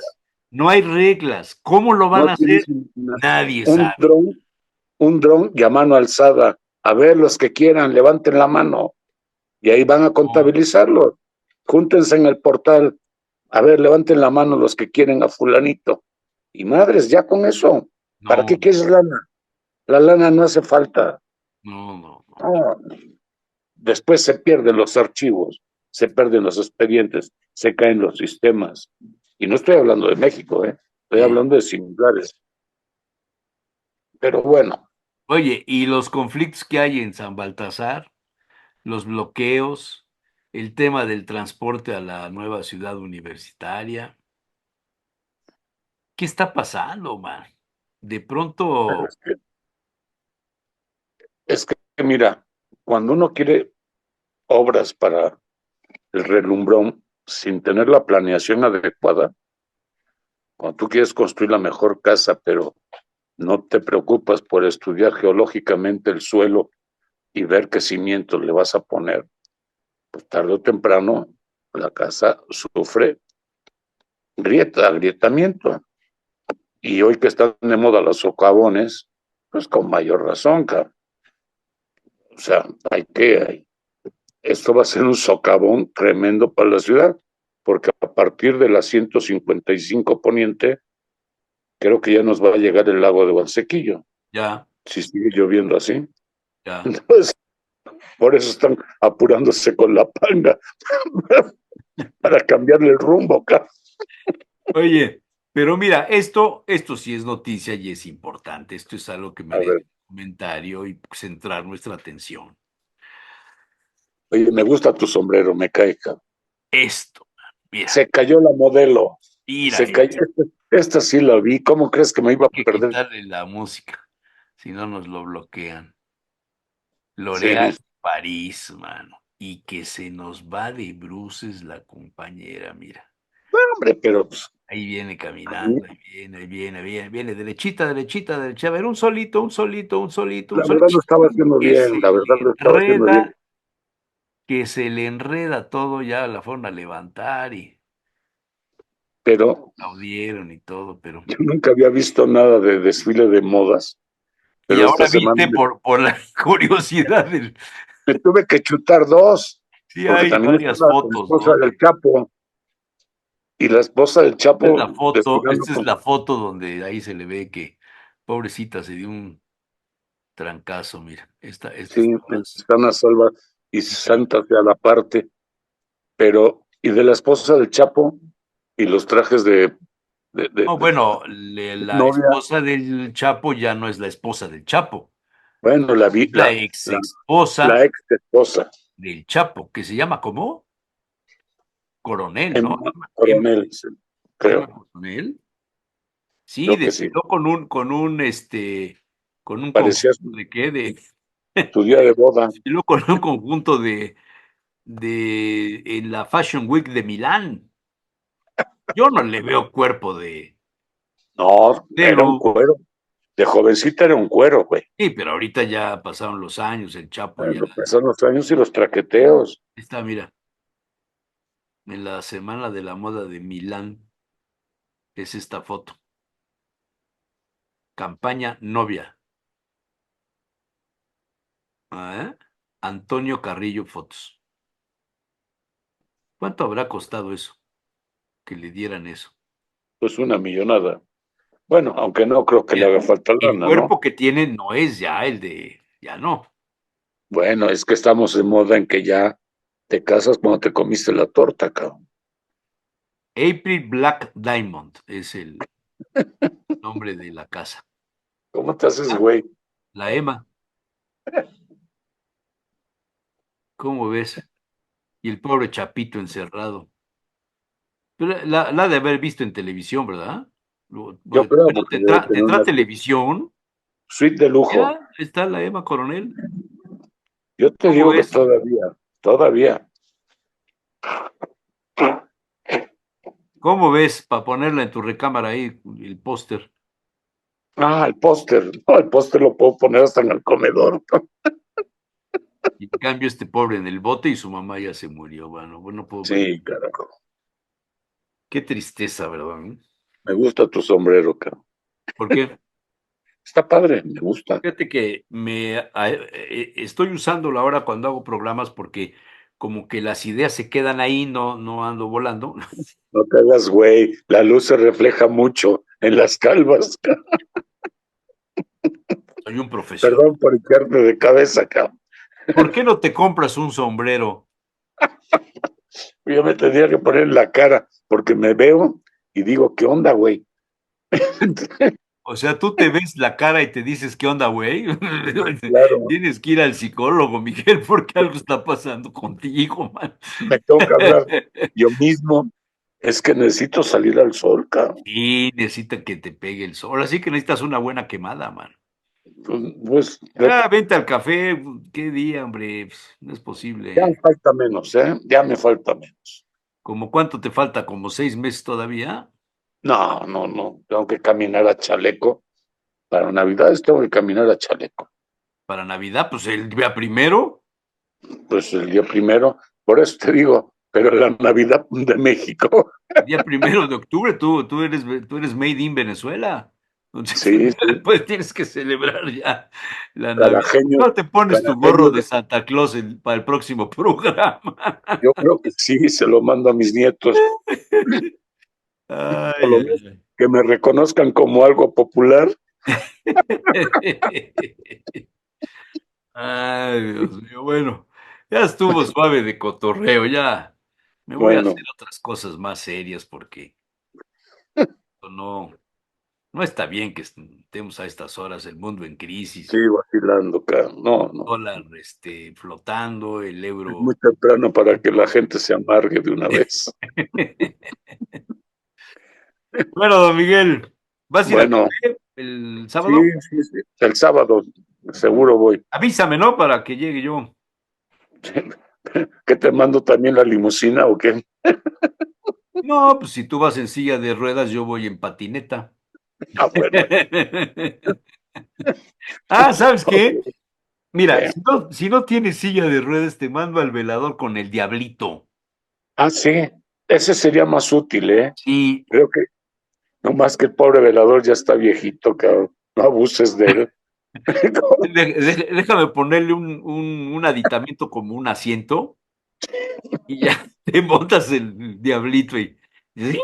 No hay reglas. ¿Cómo lo van no a hacer? tienes imaginación. Nadie Un sabe. dron, un dron y a mano alzada. A ver, los que quieran, levanten la mano. Y ahí van a No, contabilizarlo. Júntense en el portal. A ver, levanten la mano los que quieren a fulanito. Y madres, ya con eso, ¿para no, qué quieres lana? La lana no hace falta. no. No. Después se pierden los archivos, se pierden los expedientes, se caen los sistemas. Y no estoy hablando de México, estoy Sí. hablando de similares. Pero bueno, Oye, ¿y los conflictos que hay en San Baltasar? Los bloqueos, el tema del transporte a la nueva ciudad universitaria. ¿Qué está pasando, man? De pronto, es que mira, cuando uno quiere obras para el relumbrón sin tener la planeación adecuada, cuando tú quieres construir la mejor casa, pero no te preocupas por estudiar geológicamente el suelo y ver qué cimientos le vas a poner, pues tarde o temprano la casa sufre agrietamiento. Y hoy que están de moda los socavones, pues con mayor razón, cara. O sea, esto va a ser un socavón tremendo para la ciudad, porque a partir de la 155 Poniente, creo que ya nos va a llegar el lago de Valsequillo, ya, si sigue lloviendo así. ya. Entonces, por eso están apurándose con la panga, para cambiarle el rumbo, cara. Oye, pero mira, esto sí es noticia y es importante. Esto es algo que A ver, merece un comentario y centrar nuestra atención. oye, me gusta tu sombrero, me cae, cara. Esto, mira, Se cayó la modelo. Mira, Se cayó. Esta sí la vi. ¿Cómo crees que me iba a hay que perder? quitarle la música, si no nos lo bloquean. Sí, L'Oréal París, mano. Y que se nos va de bruces la compañera, mira. hombre, pero pues, Ahí viene a mí, caminando, viene, derechita, derechita, derechita. A ver, un solito, un solito, un solito, un la verdad solito. lo estaba haciendo Que se bien, la verdad le lo estaba haciendo bien. enreda, que se le enreda todo, ya la fueron a levantar y Pero aplaudieron y todo, pero. yo nunca había visto nada de desfile de modas, Y pero esta ahora semana viste por la curiosidad del. me tuve que chutar dos, Sí, porque hay también está varias la fotos, esposa ¿no? del Chapo, y la esposa del Chapo desfilando Esta es con... la foto donde ahí se le ve que pobrecita se dio un trancazo, mira. Esta Sí, está más. están a salva y Santa a la parte, pero, y de la esposa del Chapo y los trajes No, bueno, la novia, esposa del Chapo ya no es la esposa del Chapo, bueno, la vi, es la ex la esposa ex esposa, del Chapo, que se llama ¿cómo? Coronel, ¿no? Emma Coronel, sí, Emma creo, Coronel. Sí, creo que sí. desfiló con un Parecía conjunto de qué, su día de boda. desfiló con un conjunto en la Fashion Week de Milán. Yo no le veo cuerpo No, de era un Lu. cuero. De jovencita era un cuero, güey. Sí, pero ahorita ya pasaron los años, el Chapo ya Bueno, pasaron los años y los traqueteos. está, mira, en la Semana de la Moda de Milán es esta foto. Campaña novia. ¿Eh? Antonio Carrillo Fotos. ¿Cuánto habrá costado eso? Que le dieran eso. Pues una millonada. Bueno, aunque no creo que le Mira, haga falta el lana, ¿no? cuerpo que tiene no es ya el de, ya no. Bueno, es que estamos en moda en que ya te casas cuando te comiste la torta, cabrón. April Black Diamond es el nombre de la casa. ¿Cómo te haces, Ah, güey? la Emma, ¿cómo ves? Y el pobre Chapito encerrado. Pero la ha de haber visto en televisión, ¿verdad? Yo Bueno, creo, porque debe tener tendrá una televisión. suite de lujo. Mira, está la Emma Coronel. Yo te ¿Cómo digo que ves? todavía. ¿Cómo ves? Para ponerla en tu recámara ahí, el póster. Ah, el póster. No, el póster lo puedo poner hasta en el comedor. Y en cambio, este pobre en el bote y su mamá ya se murió. Bueno, no puedo ver. Sí, carajo. Qué tristeza, ¿verdad? Me gusta tu sombrero, cabrón. ¿Por qué? Está padre, me gusta. Fíjate que estoy usándolo ahora cuando hago programas porque como que las ideas se quedan ahí, no ando volando. No te hagas, güey. La luz se refleja mucho en las calvas. Soy un profesional. Perdón por echarte de cabeza, cabrón. ¿Por qué no te compras un sombrero? Yo me tendría que poner en la cara porque me veo y digo, ¿qué onda, güey? O sea, tú te ves la cara y te dices, ¿qué onda, güey? Claro, Tienes que ir al psicólogo, Miguel, porque algo está pasando contigo, man. me tengo que hablar yo mismo. Es que necesito salir al sol, cabrón. Sí, necesita que te pegue el sol. Ahora sí que necesitas una buena quemada, man. Pues Ah, vente al café. ¿Qué día, hombre? Pues, no es ya me posible. falta menos, ¿eh? Ya me falta menos. ¿Cómo cuánto te falta? ¿Como 6 meses todavía? No. Tengo que caminar a chaleco. Para Navidades tengo que caminar a chaleco. Para Navidad, pues el día primero. Pues el día primero, por eso te digo, pero la Navidad de México. El día 1 de octubre, tú eres made in Venezuela. Entonces, Sí, sí, pues tienes que celebrar ya la Navidad. carajeño, ¿No te pones tu gorro carajeño, de Santa Claus para el próximo programa? yo creo que sí, se lo mando a mis nietos, por lo Ay, menos ay, que me reconozcan como algo popular. ay. Ay, Dios mío. Bueno, ya estuvo suave de cotorreo, ya me voy a hacer Bueno, otras cosas más serias porque no, no está bien que estemos a estas horas, el mundo en crisis, sí, vacilando, cara. No, dólar flotando, el es euro. muy temprano para que la gente se amargue de una vez. Bueno, don Miguel, ¿vas a ir al Bueno, café el sí, sábado? sí, sí. El sábado seguro voy. Avísame, ¿no? Para que llegue yo. ¿Qué te mando también la limusina o qué? No, pues si tú vas en silla de ruedas, yo voy en patineta. Ah, bueno. Ah, ¿sabes qué? Ok. Mira, ¿Qué? si no tienes silla de ruedas, te mando al velador con el diablito. Ah, sí. Ese sería más útil, ¿eh? Sí, Creo que no más que el pobre velador ya está viejito, cabrón. No abuses de él. déjame ponerle un aditamento como un asiento y ya te montas el diablito y ¡zing!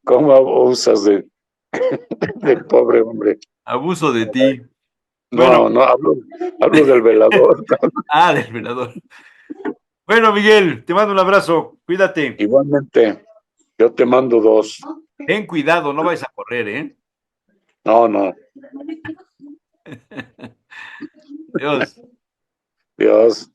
¿Cómo abusas del pobre hombre? Abuso de ti. Bueno, No, no, hablo del velador. del velador. Bueno, Miguel, te mando un abrazo. Cuídate. Igualmente, yo te mando dos. Ten cuidado, no vayas a correr, ¿eh? No, no. Dios. Dios.